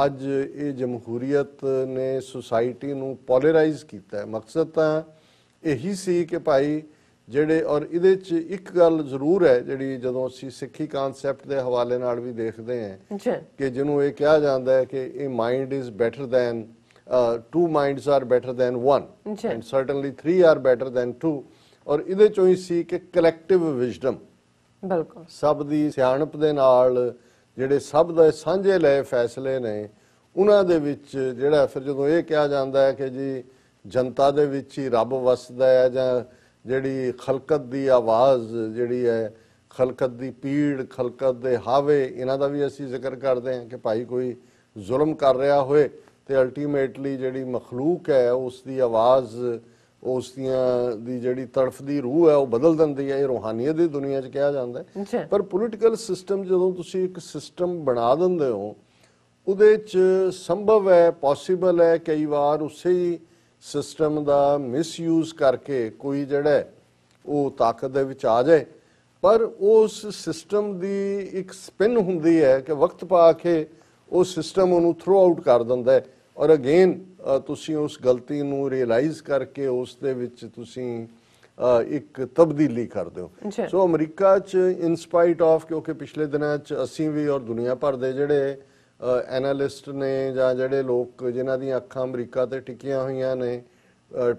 ਅੱਜ ਇਹ ਜਮਹੂਰੀਅਤ ਨੇ ਸੁਸਾਇਟੀ ਨੂੰ ਪੋਲਰਾਈਜ਼ ਕੀਤਾ ਹੈ। ਮਕਸਦ ਤਾਂ ਇਹੀ ਸੀ ਕਿ ਭਾਈ ਜਿਹੜੇ, ਔਰ ਇਹਦੇ 'ਚ ਇੱਕ ਗੱਲ ਜ਼ਰੂਰ ਹੈ ਜਿਹੜੀ ਜਦੋਂ ਅਸੀਂ ਸਿੱਖੀ ਕਾਨਸੈਪਟ ਦੇ ਹਵਾਲੇ ਨਾਲ ਵੀ ਦੇਖਦੇ ਹਾਂ ਕਿ ਜਿਹਨੂੰ ਇਹ ਕਿਹਾ ਜਾਂਦਾ ਹੈ ਕਿ ਇਹ mind is better than two minds are better than one and certainly three are better than two, ਔਰ ਇਹਦੇ 'ਚੋਂ ਹੀ ਸੀ ਕਿ ਕਲੈਕਟਿਵ ਵਿਜ਼ਡਮ, ਬਿਲਕੁਲ ਸਭ ਦੀ ਸਿਆਣਪ ਦੇ ਨਾਲ ਜਿਹੜੇ ਸਭ ਦੇ ਸਾਂਝੇ ਲਏ ਫੈਸਲੇ ਨੇ ਉਹਨਾਂ ਦੇ ਵਿੱਚ ਜਿਹੜਾ ਫਿਰ ਜਦੋਂ ਇਹ ਕਿਹਾ ਜਾਂਦਾ ਹੈ ਕਿ ਜੀ ਜਨਤਾ ਦੇ ਵਿੱਚ ਹੀ ਰੱਬ ਵਸਦਾ ਹੈ, ਜਾਂ ਜਿਹੜੀ ਖਲਕਤ ਦੀ ਆਵਾਜ਼ ਜਿਹੜੀ ਹੈ, ਖਲਕਤ ਦੀ ਪੀੜ, ਖਲਕਤ ਦੇ ਹਾਵੇ, ਇਹਨਾਂ ਦਾ ਵੀ ਅਸੀਂ ਜ਼ਿਕਰ ਕਰਦੇ ਹਾਂ ਕਿ ਭਾਈ ਕੋਈ ਜ਼ੁਲਮ ਕਰ ਰਿਹਾ ਹੋਏ ਤੇ ਅਲਟੀਮੇਟਲੀ ਜਿਹੜੀ ਮਖਲੂਕ ਹੈ ਉਸ ਦੀ ਆਵਾਜ਼, ਉਸ ਦੀਆਂ ਦੀ ਜਿਹੜੀ ਤੜਫਦੀ ਰੂਹ ਹੈ ਉਹ ਬਦਲ ਦਿੰਦੀ ਹੈ। ਇਹ ਰੂਹਾਨੀਅਤ ਦੀ ਦੁਨੀਆ 'ਚ ਕਿਹਾ ਜਾਂਦਾ ਹੈ। ਪਰ ਪੋਲੀਟੀਕਲ ਸਿਸਟਮ ਜਦੋਂ ਤੁਸੀਂ ਇੱਕ ਸਿਸਟਮ ਬਣਾ ਦਿੰਦੇ ਹੋ ਉਹਦੇ 'ਚ ਸੰਭਵ ਹੈ, ਪੋਸੀਬਲ ਹੈ ਕਈ ਵਾਰ ਉਸੇ ਹੀ ਸਿਸਟਮ ਦਾ ਮਿਸਯੂਜ਼ ਕਰਕੇ ਕੋਈ ਜਿਹੜਾ ਉਹ ਤਾਕਤ ਦੇ ਵਿੱਚ ਆ ਜਾਏ, ਪਰ ਉਸ ਸਿਸਟਮ ਦੀ ਇੱਕ ਸਪਿਨ ਹੁੰਦੀ ਹੈ ਕਿ ਵਕਤ ਪਾ ਕੇ ਉਹ ਸਿਸਟਮ ਉਹਨੂੰ ਥਰੋ ਆਊਟ ਕਰ ਦਿੰਦਾ ਹੈ ਔਰ ਅਗੇਨ ਤੁਸੀਂ ਉਸ ਗਲਤੀ ਨੂੰ ਰਿਅਲਾਈਜ਼ ਕਰਕੇ ਉਸ ਦੇ ਵਿੱਚ ਤੁਸੀਂ ਇੱਕ ਤਬਦੀਲੀ ਕਰਦੇ ਹੋ। ਸੋ ਅਮਰੀਕਾ 'ਚ ਇਨਸਪਾਈਟ ਆਫ, ਕਿਉਂਕਿ ਪਿਛਲੇ ਦਿਨਾਂ 'ਚ ਅਸੀਂ ਵੀ ਔਰ ਦੁਨੀਆ ਭਰ ਦੇ ਜਿਹੜੇ ਐਨਾਲਿਸਟ ਨੇ ਜਾਂ ਜਿਹੜੇ ਲੋਕ ਜਿਨ੍ਹਾਂ ਦੀਆਂ ਅੱਖਾਂ ਅਮਰੀਕਾ ਤੇ ਟਿਕੀਆਂ ਹੋਈਆਂ ਨੇ,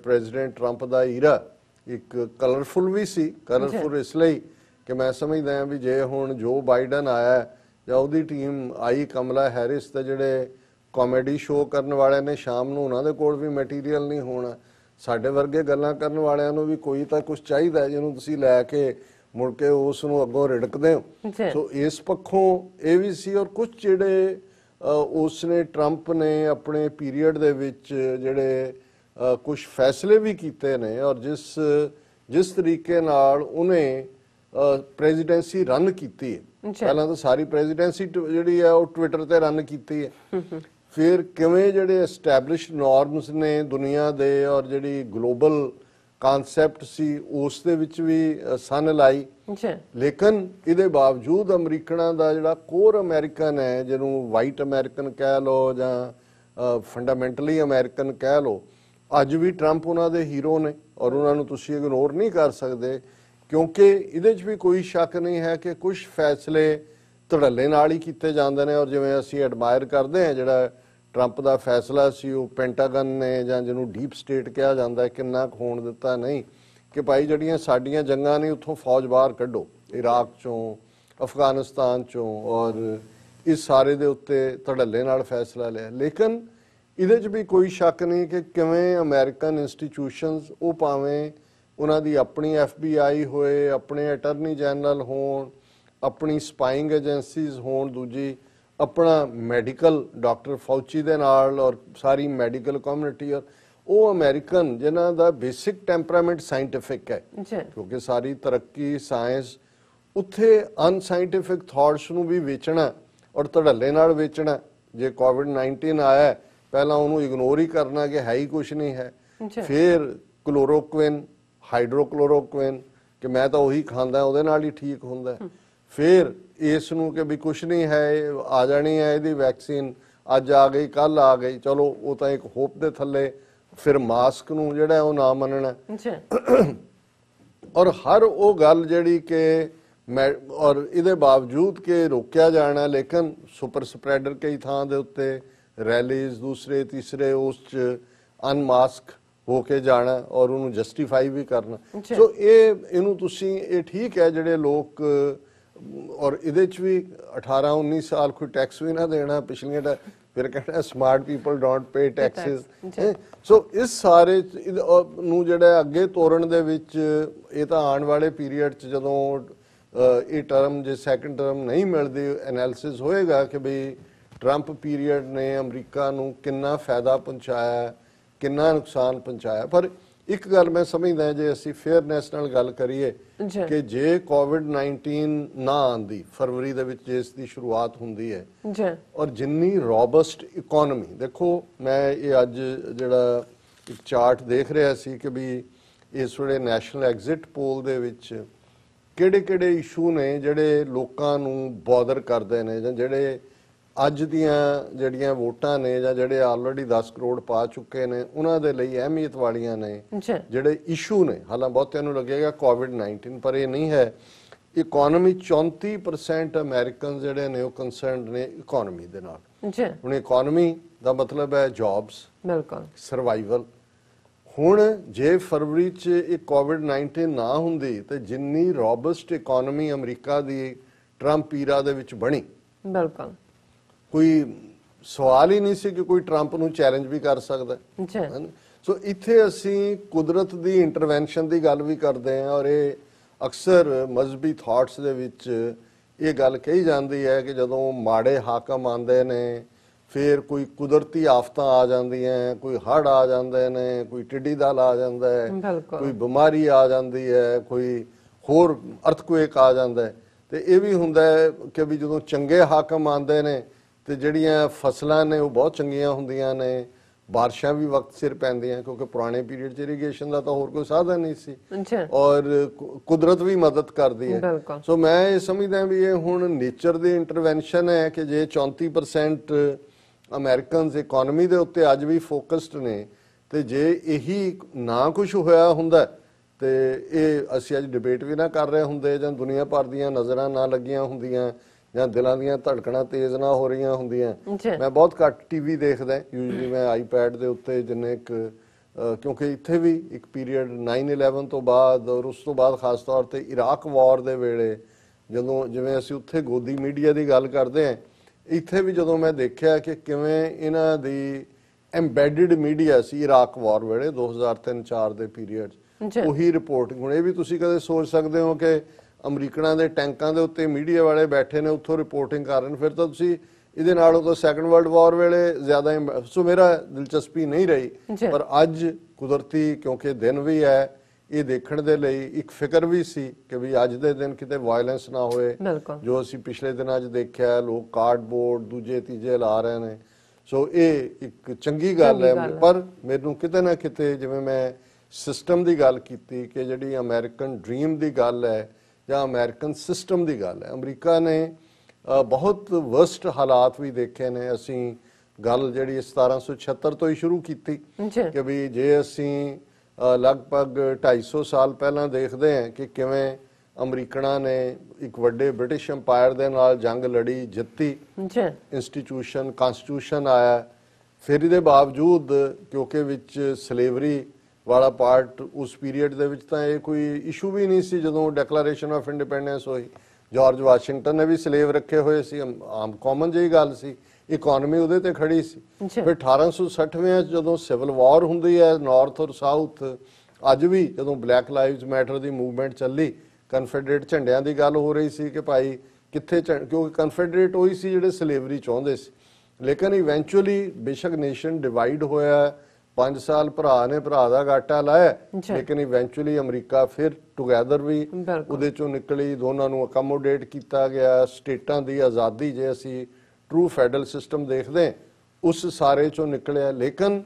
ਪ੍ਰੈਜ਼ੀਡੈਂਟ ਟਰੰਪ ਦਾ ਈਰਾ ਇੱਕ ਕਲਰਫੁਲ ਵੀ ਸੀ। ਕਲਰਫੁਲ ਇਸ ਲਈ ਕਿ ਮੈਂ ਸਮਝਦਾ ਹਾਂ ਵੀ ਜੇ ਹੁਣ ਜੋ ਬਾਈਡਨ ਆਇਆ ਜਾਂ ਉਹਦੀ ਟੀਮ ਆਈ, ਕਮਲਾ ਹੈਰਿਸ, ਤੇ ਜਿਹੜੇ ਕਾਮੇਡੀ ਸ਼ੋਅ ਕਰਨ ਵਾਲਿਆਂ ਨੇ ਸ਼ਾਮ ਨੂੰ ਉਹਨਾਂ ਦੇ ਕੋਲ ਵੀ ਮਟੀਰੀਅਲ ਨਹੀਂ ਹੋਣਾ। ਸਾਡੇ ਵਰਗੇ ਗੱਲਾਂ ਕਰਨ ਵਾਲਿਆਂ ਨੂੰ ਵੀ ਕੋਈ ਤਾਂ ਕੁਝ ਚਾਹੀਦਾ ਜਿਹਨੂੰ ਤੁਸੀਂ ਲੈ ਕੇ ਮੁੜ ਕੇ ਉਸ ਨੂੰ ਅੱਗੋਂ ਰਿੜਕਦੇ ਹੋ। ਸੋ ਇਸ ਪੱਖੋਂ ਇਹ ਵੀ ਸੀ। ਔਰ ਕੁਝ ਜਿਹੜੇ ਉਸ ਨੇ ਟਰੰਪ ਨੇ ਆਪਣੇ ਪੀਰੀਅਡ ਦੇ ਵਿੱਚ ਜਿਹੜੇ ਕੁਝ ਫੈਸਲੇ ਵੀ ਕੀਤੇ ਨੇ ਔਰ ਜਿਸ ਤਰੀਕੇ ਨਾਲ ਉਹਨੇ ਪ੍ਰੈਜ਼ੀਡੈਂਸੀ ਰਨ ਕੀਤੀ ਹੈ। ਪਹਿਲਾਂ ਤਾਂ ਸਾਰੀ ਪ੍ਰੈਜ਼ੀਡੈਂਸੀ ਜਿਹੜੀ ਹੈ ਉਹ ਟਵਿੱਟਰ ਤੇ ਰਨ ਕੀਤੀ ਹੈ। ਫਿਰ ਕਿਵੇਂ ਜਿਹੜੇ ਐਸਟੈਬਲਿਸ਼ਡ ਨਾਰਮਸ ਨੇ ਦੁਨੀਆ ਦੇ ਔਰ ਜਿਹੜੀ ਗਲੋਬਲ ਕਾਨਸੈਪਟ ਸੀ ਉਸ ਦੇ ਵਿੱਚ ਵੀ ਸੰਨ ਲਾਈ। ਲੇਕਿਨ ਇਹਦੇ ਬਾਵਜੂਦ ਅਮਰੀਕਨਾਂ ਦਾ ਜਿਹੜਾ ਕੋਰ ਅਮਰੀਕਨ ਹੈ, ਜਿਹਨੂੰ ਵਾਈਟ ਅਮਰੀਕਨ ਕਹਿ ਲਓ ਜਾਂ ਫੰਡਾਮੈਂਟਲੀ ਅਮਰੀਕਨ ਕਹਿ ਲਓ, ਅੱਜ ਵੀ ਟਰੰਪ ਉਹਨਾਂ ਦੇ ਹੀਰੋ ਨੇ ਔਰ ਉਹਨਾਂ ਨੂੰ ਤੁਸੀਂ ਇਗਨੋਰ ਨਹੀਂ ਕਰ ਸਕਦੇ, ਕਿਉਂਕਿ ਇਹਦੇ 'ਚ ਵੀ ਕੋਈ ਸ਼ੱਕ ਨਹੀਂ ਹੈ ਕਿ ਕੁਝ ਫੈਸਲੇ ਧੜੱਲੇ ਨਾਲ ਹੀ ਕੀਤੇ ਜਾਂਦੇ ਨੇ। ਔਰ ਜਿਵੇਂ ਅਸੀਂ ਐਡਮਾਇਰ ਕਰਦੇ ਹਾਂ ਜਿਹੜਾ ਟਰੰਪ ਦਾ ਫੈਸਲਾ ਸੀ ਉਹ ਪੈਂਟਾਗਨ ਨੇ, ਜਾਂ ਜਿਹਨੂੰ ਡੀਪ ਸਟੇਟ ਕਿਹਾ ਜਾਂਦਾ, ਕਿੰਨਾ ਹੋਣ ਦਿੱਤਾ ਨਹੀਂ ਕਿ ਭਾਈ ਜਿਹੜੀਆਂ ਸਾਡੀਆਂ ਜੰਗਾਂ ਨੇ ਉੱਥੋਂ ਫੌਜ ਬਾਹਰ ਕੱਢੋ, ਇਰਾਕ ਚੋਂ, ਅਫਗਾਨਿਸਤਾਨ ਚੋਂ, ਔਰ ਇਸ ਸਾਰੇ ਦੇ ਉੱਤੇ ਧੜੱਲੇ ਨਾਲ ਫੈਸਲਾ ਲਿਆ। ਲੇਕਿਨ ਇਹਦੇ 'ਚ ਵੀ ਕੋਈ ਸ਼ੱਕ ਨਹੀਂ ਕਿ ਕਿਵੇਂ ਅਮਰੀਕਨ ਇੰਸਟੀਟਿਊਸ਼ਨਸ, ਉਹ ਭਾਵੇਂ ਉਹਨਾਂ ਦੀ ਆਪਣੀ FBI ਹੋਏ, ਆਪਣੇ ਅਟਰਨੀ ਜਨਰਲ ਹੋਣ, ਆਪਣੀ ਸਪਾਈਂਗ ਏਜੰਸੀਜ਼ ਹੋਣ, ਦੂਜੀ ਆਪਣਾ ਮੈਡੀਕਲ ਡਾਕਟਰ ਫੌਚੀ ਦੇ ਨਾਲ ਔਰ ਸਾਰੀ ਮੈਡੀਕਲ ਕਮਿਊਨਿਟੀ, ਔਰ ਉਹ ਅਮਰੀਕਨ ਜਿਨ੍ਹਾਂ ਦਾ ਬੇਸਿਕ ਟੈਂਪਰਾਮੈਂਟ ਸਾਇੰਟੀਫਿਕ ਹੈ, ਕਿਉਂਕਿ ਸਾਰੀ ਤਰੱਕੀ ਸਾਇੰਸ ਉੱਥੇ ਅਨਸਾਇੰਟੀਫਿਕ ਥਾਟਸ ਨੂੰ ਵੀ ਵੇਚਣਾ ਔਰ ਧੜੱਲੇ ਨਾਲ ਵੇਚਣਾ। ਜੇ ਕੋਵਿਡ-19 ਆਇਆ, ਪਹਿਲਾਂ ਉਹਨੂੰ ਇਗਨੋਰ ਹੀ ਕਰਨਾ ਕਿ ਹੈ ਹੀ ਕੁਛ ਨਹੀਂ ਹੈ, ਫਿਰ ਕਲੋਰੋਕੁਇਨ, ਹਾਈਡਰੋਕਲੋਰੋਕੁਇਨ ਕਿ ਮੈਂ ਤਾਂ ਉਹੀ ਖਾਂਦਾ ਉਹਦੇ ਨਾਲ ਹੀ ਠੀਕ ਹੁੰਦਾ, ਫਿਰ ਇਸ ਨੂੰ ਕਿ ਵੀ ਕੁਛ ਨਹੀਂ ਹੈ, ਆ ਜਾਣੀ ਹੈ ਇਹਦੀ ਵੈਕਸੀਨ, ਅੱਜ ਆ ਗਈ ਕੱਲ ਆ ਗਈ, ਚਲੋ ਉਹ ਤਾਂ ਇੱਕ ਹੋਪ ਦੇ ਥੱਲੇ, ਫਿਰ ਮਾਸਕ ਨੂੰ ਜਿਹੜਾ ਉਹ ਨਾ ਮੰਨਣਾ। ਔਰ ਹਰ ਉਹ ਗੱਲ ਜਿਹੜੀ ਕਿ ਔਰ ਇਹਦੇ ਬਾਵਜੂਦ ਕਿ ਰੋਕਿਆ ਜਾਣਾ, ਲੇਕਿਨ ਸੁਪਰ ਸਪਰੈਡਰ ਕਈ ਥਾਂ ਦੇ ਉੱਤੇ ਰੈਲੀਜ਼, ਦੂਸਰੇ ਤੀਸਰੇ ਉਸ 'ਚ ਅਨਮਾਸਕ ਹੋ ਕੇ ਜਾਣਾ ਔਰ ਉਹਨੂੰ ਜਸਟੀਫਾਈ ਵੀ ਕਰਨਾ। ਸੋ ਇਹਨੂੰ ਤੁਸੀਂ, ਇਹ ਠੀਕ ਹੈ ਜਿਹੜੇ ਲੋਕ, ਔਰ ਇਹਦੇ 'ਚ ਵੀ 18-19 ਸਾਲ ਕੋਈ ਟੈਕਸ ਵੀ ਨਾ ਦੇਣਾ, ਪਿਛਲੀਆਂ ਦਾ ਫਿਰ ਕਹਿੰਦਾ smart people don't pay taxes. So ਇਸ ਸਾਰੇ ਨੂੰ ਜਿਹੜਾ ਅੱਗੇ ਤੋਰਨ ਦੇ ਵਿੱਚ, ਇਹ ਤਾਂ ਆਉਣ ਵਾਲੇ ਪੀਰੀਅਡ 'ਚ ਜਦੋਂ ਇਹ ਟਰਮ ਜੇ ਸੈਕੰਡ ਟਰਮ ਨਹੀਂ ਮਿਲਦੀ, ਐਨਾਲਿਸਿਸ ਹੋਏਗਾ ਕਿ ਬਈ ਟਰੰਪ ਪੀਰੀਅਡ ਨੇ ਅਮਰੀਕਾ ਨੂੰ ਕਿੰਨਾ ਫਾਇਦਾ ਪਹੁੰਚਾਇਆ, ਕਿੰਨਾ ਨੁਕਸਾਨ ਪਹੁੰਚਾਇਆ। ਪਰ ਇੱਕ ਗੱਲ ਮੈਂ ਸਮਝਦਾ, ਜੇ ਅਸੀਂ ਫੇਅਰਨੈਸ ਨਾਲ ਗੱਲ ਕਰੀਏ ਕਿ ਜੇ ਕੋਵਿਡ-19 ਨਾ ਆਉਂਦੀ ਫਰਵਰੀ ਦੇ ਵਿੱਚ, ਜੇ ਇਸ ਦੀ ਸ਼ੁਰੂਆਤ ਹੁੰਦੀ ਹੈ ਔਰ ਜਿੰਨੀ ਰੋਬਸਟ ਇਕੋਨਮੀ, ਦੇਖੋ ਮੈਂ ਇਹ ਅੱਜ ਜਿਹੜਾ ਇੱਕ ਚਾਰਟ ਦੇਖ ਰਿਹਾ ਸੀ ਕਿ ਵੀ ਇਸ ਵੇਲੇ ਨੈਸ਼ਨਲ ਐਗਜ਼ਿਟ ਪੋਲ ਦੇ ਵਿੱਚ ਕਿਹੜੇ ਇਸ਼ੂ ਨੇ ਜਿਹੜੇ ਲੋਕਾਂ ਨੂੰ ਬੋਦਰ ਕਰਦੇ ਨੇ, ਜਾਂ ਜਿਹੜੇ ਅੱਜ ਦੀਆਂ ਜਿਹੜੀਆਂ ਵੋਟਾਂ ਨੇ, ਜਾਂ ਜਿਹੜੇ ਆਲਰੇਡੀ 10 ਕਰੋੜ ਪਾ ਚੁੱਕੇ ਨੇ, ਉਹਨਾਂ ਦੇ ਲਈ ਅਹਿਮੀਅਤ ਵਾਲੀਆਂ ਨੇ ਜਿਹੜੇ ਇਸ਼ੂ ਨੇ। ਹਾਲਾਂਕਿ ਬਹੁਤਿਆਂ ਨੂੰ ਲੱਗੇਗਾ ਕੋਵਿਡ-19, ਪਰ ਇਹ ਨਹੀਂ ਹੈ। ਇਕੋਨਮੀ 34% ਅਮਰੀਕਨ ਜਿਹੜੇ ਨੇ ਉਹ ਕੰਸਰਨਡ ਨੇ ਇਕੋਨਮੀ ਦੇ ਨਾਲ। ਹੁਣ ਇਕੋਨਮੀ ਦਾ ਮਤਲਬ ਹੈ ਜੌਬਸ, ਬਿਲਕੁਲ ਸਰਵਾਈਵਲ। ਹੁਣ ਜੇ ਫਰਵਰੀ 'ਚ ਇਹ ਕੋਵਿਡ-19 ਨਾ ਹੁੰਦੀ ਤੇ ਜਿੰਨੀ ਰੋਬਸਟ ਇਕੋਨਮੀ ਅਮਰੀਕਾ ਦੀ ਟਰੰਪ ਈਰਾ ਦੇ ਵਿੱਚ ਬਣੀ, ਬਿਲਕੁਲ ਕੋਈ ਸਵਾਲ ਹੀ ਨਹੀਂ ਸੀ ਕਿ ਕੋਈ ਟਰੰਪ ਨੂੰ ਚੈਲੰਜ ਵੀ ਕਰ ਸਕਦਾ। ਸੋ ਇੱਥੇ ਅਸੀਂ ਕੁਦਰਤ ਦੀ ਇੰਟਰਵੈਂਸ਼ਨ ਦੀ ਗੱਲ ਵੀ ਕਰਦੇ ਹਾਂ, ਔਰ ਇਹ ਅਕਸਰ ਮਜ਼ਹਬੀ ਥਾਟਸ ਦੇ ਵਿੱਚ ਇਹ ਗੱਲ ਕਹੀ ਜਾਂਦੀ ਹੈ ਕਿ ਜਦੋਂ ਮਾੜੇ ਹਾਕਮ ਆਉਂਦੇ ਨੇ, ਫਿਰ ਕੋਈ ਕੁਦਰਤੀ ਆਫਤਾਂ ਆ ਜਾਂਦੀਆਂ, ਕੋਈ ਹੜ੍ਹ ਆ ਜਾਂਦੇ ਨੇ, ਕੋਈ ਟਿੱਡੀ ਦਲ ਆ ਜਾਂਦਾ ਹੈ, ਕੋਈ ਬਿਮਾਰੀ ਆ ਜਾਂਦੀ ਹੈ, ਕੋਈ ਹੋਰ ਅਰਥਕੁਏਕ ਆ ਜਾਂਦਾ ਹੈ। ਤੇ ਇਹ ਵੀ ਹੁੰਦਾ ਹੈ ਕਿ ਵੀ ਜਦੋਂ ਚੰਗੇ ਹਾਕਮ ਆਉਂਦੇ ਨੇ ਤੇ ਜਿਹੜੀਆਂ ਫਸਲਾਂ ਨੇ ਉਹ ਬਹੁਤ ਚੰਗੀਆਂ ਹੁੰਦੀਆਂ ਨੇ, ਬਾਰਿਸ਼ਾਂ ਵੀ ਵਕਤ ਸਿਰ ਪੈਂਦੀਆਂ, ਕਿਉਂਕਿ ਪੁਰਾਣੇ ਪੀਰੀਅਡ 'ਚ ਇਰੀਗੇਸ਼ਨ ਦਾ ਤਾਂ ਹੋਰ ਕੋਈ ਸਾਧਨ ਨਹੀਂ ਸੀ, ਔਰ ਕੁਦਰਤ ਵੀ ਮਦਦ ਕਰਦੀ ਹੈ। ਸੋ ਮੈਂ ਇਹ ਸਮਝਦਾ ਵੀ ਇਹ ਹੁਣ ਨੇਚਰ ਦੀ ਇੰਟਰਵੈਂਸ਼ਨ ਹੈ ਕਿ ਜੇ 34% ਅਮਰੀਕਨਸ ਇਕੋਨਮੀ ਦੇ ਉੱਤੇ ਅੱਜ ਵੀ ਫੋਕਸਡ ਨੇ, ਤੇ ਜੇ ਇਹੀ ਨਾ ਕੁਝ ਹੋਇਆ ਹੁੰਦਾ ਤੇ ਇਹ ਅਸੀਂ ਅੱਜ ਡਿਬੇਟ ਵੀ ਨਾ ਕਰ ਰਹੇ ਹੁੰਦੇ, ਜਾਂ ਦੁਨੀਆ ਭਰ ਦੀਆਂ ਨਜ਼ਰਾਂ ਨਾ ਲੱਗੀਆਂ ਹੁੰਦੀਆਂ, ਜਾਂ ਦਿਲਾਂ ਦੀਆਂ ਧੜਕਣਾਂ ਤੇਜ਼ ਨਾ ਹੋ ਰਹੀਆਂ ਹੁੰਦੀਆਂ। ਮੈਂ ਬਹੁਤ ਘੱਟ ਟੀਵੀ ਦੇਖਦਾ, ਯੂਜੂਲੀ ਮੈਂ ਆਈਪੈਡ ਦੇ ਉੱਤੇ ਜਿੰਨੇ ਕਿਉਂਕਿ ਇੱਥੇ ਵੀ ਇੱਕ ਪੀਰੀਅਡ 9/11 ਤੋਂ ਬਾਅਦ ਔਰ ਉਸ ਤੋਂ ਬਾਅਦ ਖਾਸ ਤੌਰ ਤੇ ਇਰਾਕ ਵਾਰ ਦੇ ਵੇਲੇ, ਜਦੋਂ ਜਿਵੇਂ ਅਸੀਂ ਉੱਥੇ ਗੋਦੀ ਮੀਡੀਆ ਦੀ ਗੱਲ ਕਰਦੇ ਹਾਂ, ਇੱਥੇ ਵੀ ਜਦੋਂ ਮੈਂ ਦੇਖਿਆ ਕਿ ਕਿਵੇਂ ਇਹਨਾਂ ਦੀ ਐਮਬੈਡਡ ਮੀਡੀਆ ਸੀ ਇਰਾਕ ਵਾਰ ਵੇਲੇ 2003-04 ਦੇ ਪੀਰੀਅਡ 'ਚ, ਉਹੀ ਰਿਪੋਰਟਿੰਗ। ਹੁਣ ਇਹ ਵੀ ਤੁਸੀਂ ਕਦੇ ਸੋਚ ਸਕਦੇ ਹੋ ਕਿ ਅਮਰੀਕਨਾਂ ਦੇ ਟੈਂਕਾਂ ਦੇ ਉੱਤੇ ਮੀਡੀਆ ਵਾਲੇ ਬੈਠੇ ਨੇ, ਉੱਥੋਂ ਰਿਪੋਰਟਿੰਗ ਕਰ ਰਹੇ ਨੇ, ਫਿਰ ਤਾਂ ਤੁਸੀਂ ਇਹਦੇ ਨਾਲੋਂ ਤਾਂ ਸੈਕੰਡ ਵਰਲਡ ਵਾਰ ਵੇਲੇ ਜ਼ਿਆਦਾ। ਸੋ ਮੇਰਾ ਦਿਲਚਸਪੀ ਨਹੀਂ ਰਹੀ, ਪਰ ਅੱਜ ਕੁਦਰਤੀ ਕਿਉਂਕਿ ਦਿਨ ਵੀ ਹੈ, ਇਹ ਦੇਖਣ ਦੇ ਲਈ ਇੱਕ ਫਿਕਰ ਵੀ ਸੀ ਕਿ ਵੀ ਅੱਜ ਦੇ ਦਿਨ ਕਿਤੇ ਵਾਇਲੈਂਸ ਨਾ ਹੋਏ, ਜੋ ਅਸੀਂ ਪਿਛਲੇ ਦਿਨਾਂ 'ਚ ਦੇਖਿਆ ਲੋਕ ਕਾਰਡਬੋਰਡ ਦੂਜੇ ਤੀਜੇ ਲਾ ਰਹੇ ਨੇ। ਸੋ ਇਹ ਇੱਕ ਚੰਗੀ ਗੱਲ ਹੈ, ਪਰ ਮੈਨੂੰ ਕਿਤੇ ਨਾ ਕਿਤੇ, ਜਿਵੇਂ ਮੈਂ ਸਿਸਟਮ ਦੀ ਗੱਲ ਕੀਤੀ ਕਿ ਜਿਹੜੀ ਅਮਰੀਕਨ ਡ੍ਰੀਮ ਦੀ ਗੱਲ ਹੈ ਜਾਂ ਅਮਰੀਕਨ ਸਿਸਟਮ ਦੀ ਗੱਲ ਹੈ, ਅਮਰੀਕਾ ਨੇ ਬਹੁਤ ਵਰਸਟ ਹਾਲਾਤ ਵੀ ਦੇਖੇ ਨੇ। ਅਸੀਂ ਗੱਲ ਜਿਹੜੀ 1776 ਤੋਂ ਹੀ ਸ਼ੁਰੂ ਕੀਤੀ ਕਿ ਵੀ ਜੇ ਅਸੀਂ ਲਗਭਗ 250 ਸਾਲ ਪਹਿਲਾਂ ਦੇਖਦੇ ਹਾਂ ਕਿ ਕਿਵੇਂ ਅਮਰੀਕਨਾਂ ਨੇ ਇੱਕ ਵੱਡੇ ਬ੍ਰਿਟਿਸ਼ ਅੰਪਾਇਰ ਦੇ ਨਾਲ ਜੰਗ ਲੜੀ, ਜਿੱਤੀ, ਇੰਸਟੀਟਿਊਸ਼ਨ ਕਨਸਟੀਟਿਊਸ਼ਨ ਆਇਆ, ਫਿਰ ਇਹਦੇ ਬਾਵਜੂਦ ਕਿਉਂਕਿ ਵਿੱਚ ਸਲੇਵਰੀ ਵਾਲਾ ਪਾਰਟ ਉਸ ਪੀਰੀਅਡ ਦੇ ਵਿੱਚ ਤਾਂ ਇਹ ਕੋਈ ਇਸ਼ੂ ਵੀ ਨਹੀਂ ਸੀ। ਜਦੋਂ ਡੈਕਲੇਰੇਸ਼ਨ ਆਫ ਇੰਡੀਪੈਂਡੈਂਸ ਹੋਈ, ਜਾਰਜ ਵਾਸ਼ਿੰਗਟਨ ਨੇ ਵੀ ਸਲੇਵ ਰੱਖੇ ਹੋਏ ਸੀ, ਆਮ ਕਾਮਨ ਜਿਹੀ ਗੱਲ ਸੀ, ਇਕੋਨਮੀ ਉਹਦੇ ਤੇ ਖੜੀ ਸੀ। ਫਿਰ 1860 ਜਦੋਂ ਸਿਵਲ ਵਾਰ ਹੁੰਦੀ ਹੈ ਨਾਰਥ ਔਰ ਸਾਊਥ, ਅੱਜ ਵੀ ਜਦੋਂ ਬਲੈਕ ਲਾਈਵਜ਼ ਮੈਟਰ ਦੀ ਮੂਵਮੈਂਟ ਚੱਲੀ, ਕਨਫੈਡਰੇਟ ਝੰਡਿਆਂ ਦੀ ਗੱਲ ਹੋ ਰਹੀ ਸੀ ਕਿ ਭਾਈ ਕਿੱਥੇ ਕਿਉਂਕਿ ਕਨਫੈਡਰੇਟ ਉਹੀ ਸੀ ਜਿਹੜੇ ਸਲੇਵਰੀ ਚਾਹੁੰਦੇ ਸੀ। ਲੇਕਿਨ ਇਵੈਂਚੁਅਲੀ ਬੇਸ਼ੱਕ ਨੇਸ਼ਨ ਡਿਵਾਈਡ ਹੋਇਆ, 5 ਸਾਲ ਭਰਾ ਨੇ ਭਰਾ ਦਾ ਗਾਟਾ ਲਾਇਆ, ਲੇਕਿਨ ਇਵੈਂਚੁਅਲੀ ਅਮਰੀਕਾ ਫਿਰ ਟੁਗੈਦਰ ਵੀ ਉਹਦੇ ਚੋਂ ਨਿਕਲੀ, ਦੋਨਾਂ ਨੂੰ ਅਕਮੋਡੇਟ ਕੀਤਾ ਗਿਆ। ਸਟੇਟਾਂ ਦੀ ਆਜ਼ਾਦੀ, ਜੇ ਅਸੀਂ ਟਰੂ ਫੈਡਰਲ ਸਿਸਟਮ ਦੇਖਦੇ, ਉਸ ਸਾਰੇ ਚੋਂ ਨਿਕਲਿਆ। ਲੇਕਿਨ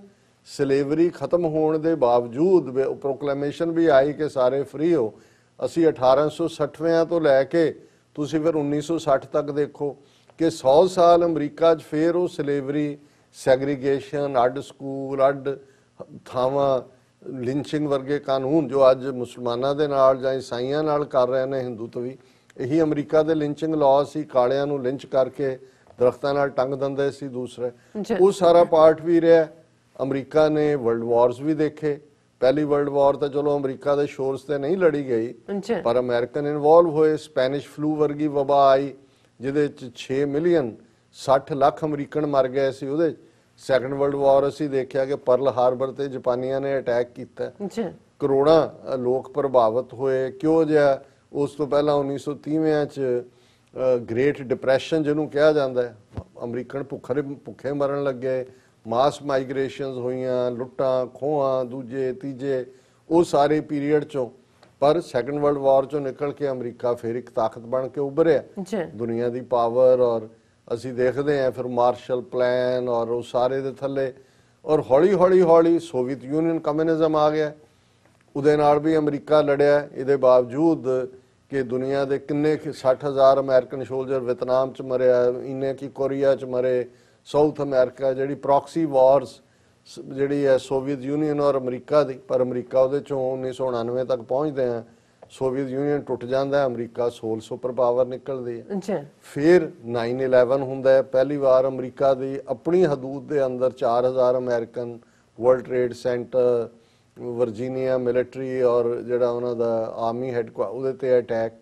ਸਲੇਵਰੀ ਖਤਮ ਹੋਣ ਦੇ ਬਾਵਜੂਦ ਪ੍ਰੋਕਲੇਮੇਸ਼ਨ ਵੀ ਆਈ ਕਿ ਸਾਰੇ ਫ੍ਰੀ ਹੋ। ਅਸੀਂ 1860ਵਿਆਂ ਤੋਂ ਲੈ ਕੇ ਤੁਸੀਂ ਫਿਰ 1960 ਤੱਕ ਦੇਖੋ ਕਿ 100 ਸਾਲ ਅਮਰੀਕਾ 'ਚ ਫਿਰ ਉਹ ਸਲੇਵਰੀ, ਸੈਗਰੀਗੇਸ਼ਨ, ਅੱਡ ਸਕੂਲ, ਅੱਡ ਥਾਵਾਂ, ਲਿੰਚਿੰਗ ਵਰਗੇ ਕਾਨੂੰਨ ਜੋ ਅੱਜ ਮੁਸਲਮਾਨਾਂ ਦੇ ਨਾਲ ਜਾਂ ਈਸਾਈਆਂ ਨਾਲ ਕਰ ਰਹੇ ਨੇ ਹਿੰਦੂਤਵ ਵੀ, ਇਹੀ ਅਮਰੀਕਾ ਦੇ ਲਿੰਚਿੰਗ ਲਾਅ ਸੀ। ਕਾਲਿਆਂ ਨੂੰ ਲਿੰਚ ਕਰਕੇ ਦਰਖਤਾਂ ਨਾਲ ਟੰਗ ਦਿੰਦੇ ਸੀ ਦੂਸਰੇ, ਉਹ ਸਾਰਾ ਪਾਰਟ ਵੀ ਰਿਹਾ। ਅਮਰੀਕਾ ਨੇ ਵਰਲਡ ਵਾਰਸ ਵੀ ਦੇਖੇ। ਪਹਿਲੀ ਵਰਲਡ ਵਾਰ ਤਾਂ ਚਲੋ ਅਮਰੀਕਾ ਦੇ ਸ਼ੋਰਸ ਤੇ ਨਹੀਂ ਲੜੀ ਗਈ, ਪਰ ਅਮਰੀਕਨ ਇਨਵੋਲਵ ਹੋਏ। ਸਪੈਨਿਸ਼ ਫਲੂ ਵਰਗੀ ਵਬਾ ਆਈ ਜਿਹਦੇ 'ਚ 6 ਮਿਲੀਅਨ 60 ਲੱਖ ਅਮਰੀਕਨ ਮਰ ਗਏ ਸੀ ਉਹਦੇ। ਸੈਕੰਡ ਵਰਲਡ ਵਾਰ ਅਸੀਂ ਦੇਖਿਆ ਕਿ ਪਰਲ ਹਾਰਬਰ ਤੇ ਜਾਪਾਨੀਆਂ ਨੇ ਅਟੈਕ ਕੀਤਾ, ਕਰੋੜਾਂ ਲੋਕ ਪ੍ਰਭਾਵਿਤ ਹੋਏ। ਕਿਉਂ ਜਿਹਾ? ਉਸ ਤੋਂ ਪਹਿਲਾਂ 1930ਵਿਆਂ 'ਚ ਗ੍ਰੇਟ ਡਿਪਰੈਸ਼ਨ ਜਿਹਨੂੰ ਕਿਹਾ ਜਾਂਦਾ ਹੈ, ਅਮਰੀਕਨ ਭੁੱਖੇ ਮਰਨ ਲੱਗੇ, ਮਾਸ ਮਾਈਗ੍ਰੇਸ਼ਨਸ ਹੋਈਆਂ, ਲੁੱਟਾਂ ਖੋਹਾਂ, ਦੂਜੇ ਤੀਜੇ, ਉਹ ਸਾਰੇ ਪੀਰੀਅਡ 'ਚੋਂ। ਪਰ ਸੈਕੰਡ ਵਰਲਡ ਵਾਰ 'ਚੋਂ ਨਿਕਲ ਕੇ ਅਮਰੀਕਾ ਫਿਰ ਇੱਕ ਤਾਕਤ ਬਣ ਕੇ ਉੱਭਰਿਆ, ਦੁਨੀਆ ਦੀ ਪਾਵਰ। ਔਰ ਅਸੀਂ ਦੇਖਦੇ ਹਾਂ ਫਿਰ ਮਾਰਸ਼ਲ ਪਲਾਨ ਔਰ ਉਹ ਸਾਰੇ ਦੇ ਥੱਲੇ, ਔਰ ਹੌਲੀ ਸੋਵੀਅਤ ਯੂਨੀਅਨ ਕਮਿਊਨਿਜ਼ਮ ਆ ਗਿਆ, ਉਹਦੇ ਨਾਲ ਵੀ ਅਮਰੀਕਾ ਲੜਿਆ। ਇਹਦੇ ਬਾਵਜੂਦ ਕਿ ਦੁਨੀਆ ਦੇ ਕਿੰਨੇ 60,000 ਅਮਰੀਕਨ ਸੋਲਜਰ ਵਿਤਨਾਮ 'ਚ ਮਰਿਆ, ਇੰਨੇ ਕੀ ਕੋਰੀਆ 'ਚ ਮਰੇ, ਸਾਊਥ ਅਮਰੀਕਾ ਜਿਹੜੀ ਪ੍ਰੋਕਸੀ ਵਾਰਸ ਜਿਹੜੀ ਹੈ ਸੋਵੀਅਤ ਯੂਨੀਅਨ ਔਰ ਅਮਰੀਕਾ ਦੀ, ਪਰ ਅਮਰੀਕਾ ਉਹਦੇ ਚੋਂ 1999 ਤੱਕ ਪਹੁੰਚਦੇ ਆ, ਸੋਵੀਅਤ ਯੂਨੀਅਨ ਟੁੱਟ ਜਾਂਦਾ, ਅਮਰੀਕਾ ਸੋਲ ਸੁਪਰ ਪਾਵਰ ਨਿਕਲਦੀ ਹੈ। ਫਿਰ 9/11 ਹੁੰਦਾ ਹੈ, ਪਹਿਲੀ ਵਾਰ ਅਮਰੀਕਾ ਦੀ ਆਪਣੀ ਹਦੂਦ ਦੇ ਅੰਦਰ 4000 American, world trade centre, Virginia military ਔਰ ਜਿਹੜਾ ਉਹਨਾਂ ਦਾ ਆਰਮੀ ਹੈਡਕੁਆਟਰ, ਉਹਦੇ ਤੇ ਅਟੈਕ।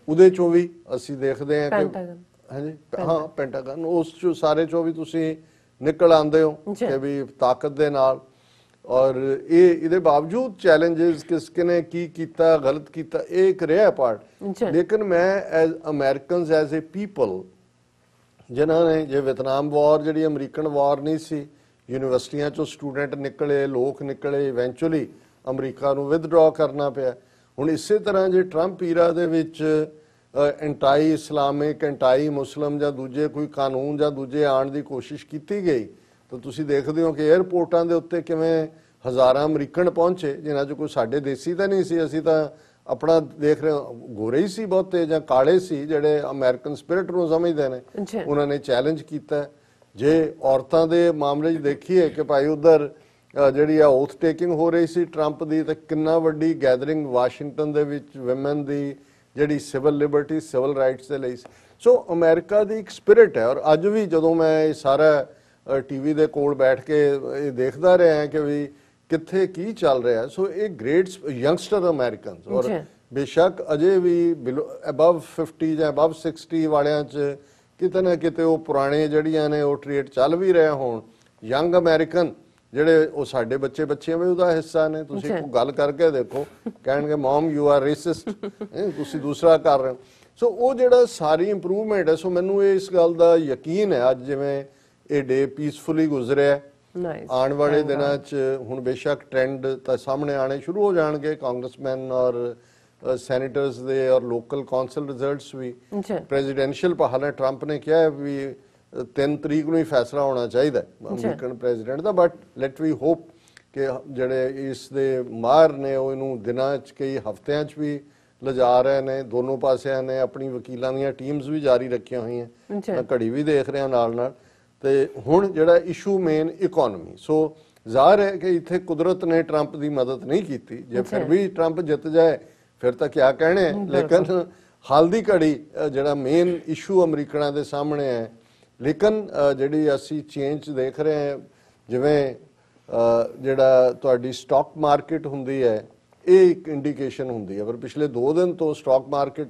ਉਹਦੇ ਚੋਂ ਵੀ ਅਸੀਂ ਦੇਖਦੇ ਹਾਂ ਕਿ ਹਾਂਜੀ ਹਾਂ ਪੈਂਟਾਗਨ, ਉਸ ਚੋਂ ਸਾਰੇ ਚੋਂ ਵੀ ਤੁਸੀਂ ਨਿਕਲ ਆਉਂਦੇ ਹੋ ਕਿ ਵੀ ਤਾਕਤ ਦੇ ਨਾਲ। ਔਰ ਇਹਦੇ ਬਾਵਜੂਦ ਚੈਲੰਜਸ ਕਿਸਨੇ ਕੀ ਕੀਤਾ, ਗਲਤ ਕੀਤਾ, ਇਹ ਇੱਕ ਰਿਹਾ ਪਾਰਟ। ਲੇਕਿਨ ਮੈਂ as Americans, as a people, ਜਿਨ੍ਹਾਂ ਨੇ ਜੇ ਵਿਤਨਾਮ ਵਾਰ ਜਿਹੜੀ ਅਮਰੀਕਨ ਵਾਰ ਨਹੀਂ ਸੀ, ਯੂਨੀਵਰਸਿਟੀਆਂ ਚੋਂ ਸਟੂਡੈਂਟ ਨਿਕਲੇ, ਲੋਕ ਨਿਕਲੇ, ਇਵੈਂਚੁਅਲੀ ਅਮਰੀਕਾ ਨੂੰ ਵਿਦਡਰਾ ਕਰਨਾ ਪਿਆ। ਹੁਣ ਇਸੇ ਤਰ੍ਹਾਂ ਜੇ ਟਰੰਪ ਈਰਾ ਦੇ ਵਿੱਚ ਐਂਟਾਈ ਇਸਲਾਮਿਕ, ਐਂਟਾਈ ਮੁਸਲਮ ਜਾਂ ਦੂਜੇ ਕੋਈ ਕਾਨੂੰਨ ਜਾਂ ਦੂਜੇ ਆਉਣ ਦੀ ਕੋਸ਼ਿਸ਼ ਕੀਤੀ ਗਈ, ਤਾਂ ਤੁਸੀਂ ਦੇਖਦੇ ਹੋ ਕਿ ਏਅਰਪੋਰਟਾਂ ਦੇ ਉੱਤੇ ਕਿਵੇਂ ਹਜ਼ਾਰਾਂ ਅਮਰੀਕਨ ਪਹੁੰਚੇ, ਜਿਨ੍ਹਾਂ 'ਚ ਕੋਈ ਸਾਡੇ ਦੇਸੀ ਤਾਂ ਨਹੀਂ ਸੀ। ਅਸੀਂ ਤਾਂ ਆਪਣਾ ਦੇਖ ਰਹੇ ਗੋਰੇ ਹੀ ਸੀ ਬਹੁਤੇ ਜਾਂ ਕਾਲੇ ਸੀ ਜਿਹੜੇ ਅਮਰੀਕਨ ਸਪਿਰਿਟ ਨੂੰ ਸਮਝਦੇ ਨੇ, ਉਹਨਾਂ ਨੇ ਚੈਲੰਜ ਕੀਤਾ। ਜੇ ਔਰਤਾਂ ਦੇ ਮਾਮਲੇ 'ਚ ਦੇਖੀਏ ਕਿ ਭਾਈ ਉਧਰ ਜਿਹੜੀ ਆ ਓਥ ਟੇਕਿੰਗ ਹੋ ਰਹੀ ਸੀ ਟਰੰਪ ਦੀ, ਤਾਂ ਕਿੰਨਾ ਵੱਡੀ ਗੈਦਰਿੰਗ ਵਾਸ਼ਿੰਗਟਨ ਦੇ ਵਿੱਚ ਵਿਮਨ ਦੀ ਜਿਹੜੀ ਸਿਵਲ ਲਿਬਰਟੀ, ਸਿਵਲ ਰਾਈਟਸ ਦੇ ਲਈ। ਸੋ ਅਮਰੀਕਾ ਦੀ ਇੱਕ ਸਪਿਰਿਟ ਹੈ। ਔਰ ਅੱਜ ਵੀ ਜਦੋਂ ਮੈਂ ਇਹ ਸਾਰਾ ਟੀਵੀ ਦੇ ਕੋਲ ਬੈਠ ਕੇ ਇਹ ਦੇਖਦਾ ਰਿਹਾ ਕਿ ਵੀ ਕਿੱਥੇ ਕੀ ਚੱਲ ਰਿਹਾ, ਸੋ ਇਹ ਗ੍ਰੇਟ ਯੰਗਸਟਰ ਅਮਰੀਕਨਸ, ਔਰ ਬੇਸ਼ੱਕ ਅਜੇ ਵੀ ਅਬਵ 50 ਜਾਂ ਅਬਵ 60 ਵਾਲਿਆਂ 'ਚ ਕਿਤੇ ਨਾ ਕਿਤੇ ਉਹ ਪੁਰਾਣੇ ਜਿਹੜੀਆਂ ਨੇ ਉਹ ਟ੍ਰੇਡ ਚੱਲ ਵੀ ਰਹੇ ਹੋਣ। ਯੰਗ ਅਮਰੀਕਨ ਜਿਹੜੇ ਉਹ ਸਾਡੇ ਬੱਚਿਆਂ ਵੀ ਉਹਦਾ ਹਿੱਸਾ ਨੇ। ਤੁਸੀਂ ਕੋਈ ਗੱਲ ਕਰਕੇ ਦੇਖੋ, ਕਹਿਣਗੇ ਮਮ ਯੂ ਆਰ ਰੇਸਿਸਟ, ਤੁਸੀਂ ਦੂਸਰਾ ਕਰ ਰਹੇ ਹੋ। ਸੋ ਉਹ ਜਿਹੜਾ ਸਾਰੀ ਇੰਪਰੂਵਮੈਂਟ ਹੈ, ਸੋ ਮੈਨੂੰ ਇਸ ਗੱਲ ਦਾ ਯਕੀਨ ਹੈ ਅੱਜ ਜਿਵੇਂ ਇਹ ਡੇ ਪੀਸਫੁਲੀ ਗੁਜ਼ਰਿਆ, ਆਉਣ ਵਾਲੇ ਦਿਨਾਂ 'ਚ ਹੁਣ ਬੇਸ਼ੱਕ ਟ੍ਰੈਂਡ ਤਾਂ ਸਾਹਮਣੇ ਆਣੇ ਸ਼ੁਰੂ ਹੋ ਜਾਣਗੇ, ਕਾਂਗਰਸਮੈਨ ਔਰ ਸੈਨੇਟਰਸ ਦੇ ਔਰ ਲੋਕਲ ਕੌਂਸਲ ਰਿਜ਼ਲਟਸ ਵੀ। ਪ੍ਰੈਜ਼ੀਡੈਂਸ਼ੀਅਲ ਹਾਲੇ ਟਰੰਪ ਨੇ ਕਿਹਾ ਵੀ 3 ਤਰੀਕ ਨੂੰ ਹੀ ਫੈਸਲਾ ਹੋਣਾ ਚਾਹੀਦਾ ਅਮਰੀਕਨ ਪ੍ਰੈਜ਼ੀਡੈਂਟ ਦਾ, ਬਟ ਲੈਟ ਵੀ ਹੋਪ ਕਿ ਜਿਹੜੇ ਇਸ ਦੇ ਮਾਹਰ ਨੇ ਉਹ ਇਹਨੂੰ ਦਿਨਾਂ 'ਚ ਕਈ ਹਫ਼ਤਿਆਂ 'ਚ ਵੀ ਲਿਜਾ ਰਹੇ ਨੇ। ਦੋਨੋਂ ਪਾਸਿਆਂ ਨੇ ਆਪਣੀ ਵਕੀਲਾਂ ਦੀਆਂ ਟੀਮਸ ਵੀ ਜਾਰੀ ਰੱਖੀਆਂ ਹੋਈਆਂ, ਮੈਂ ਘੜੀ ਵੀ ਦੇਖ ਰਿਹਾ ਨਾਲ। ਤੇ ਹੁਣ ਜਿਹੜਾ ਇਸ਼ੂ ਮੇਨ ਇਕੋਨਮੀ, ਸੋ ਜ਼ਾਹਰ ਹੈ ਕਿ ਇੱਥੇ ਕੁਦਰਤ ਨੇ ਟਰੰਪ ਦੀ ਮਦਦ ਨਹੀਂ ਕੀਤੀ। ਜੇ ਫਿਰ ਵੀ ਟਰੰਪ ਜਿੱਤ ਜਾਏ ਫਿਰ ਤਾਂ ਕਿਆ ਕਹਿਣੇ, ਲੇਕਿਨ ਹਾਲ ਦੀ ਘੜੀ ਜਿਹੜਾ ਮੇਨ ਇਸ਼ੂ ਅਮਰੀਕਨਾਂ ਦੇ ਸਾਹਮਣੇ ਹੈ। ਲੇਕਿਨ ਜਿਹੜੀ ਅਸੀਂ ਚੇਂਜ ਦੇਖ ਰਹੇ ਹਾਂ, ਜਿਵੇਂ ਜਿਹੜਾ ਤੁਹਾਡੀ ਸਟਾਕ ਮਾਰਕੀਟ ਹੁੰਦੀ ਹੈ, ਇਹ ਇੱਕ ਇੰਡੀਕੇਸ਼ਨ ਹੁੰਦੀ ਹੈ। ਪਰ ਪਿਛਲੇ 2 ਦਿਨ ਤੋਂ ਸਟਾਕ ਮਾਰਕੀਟ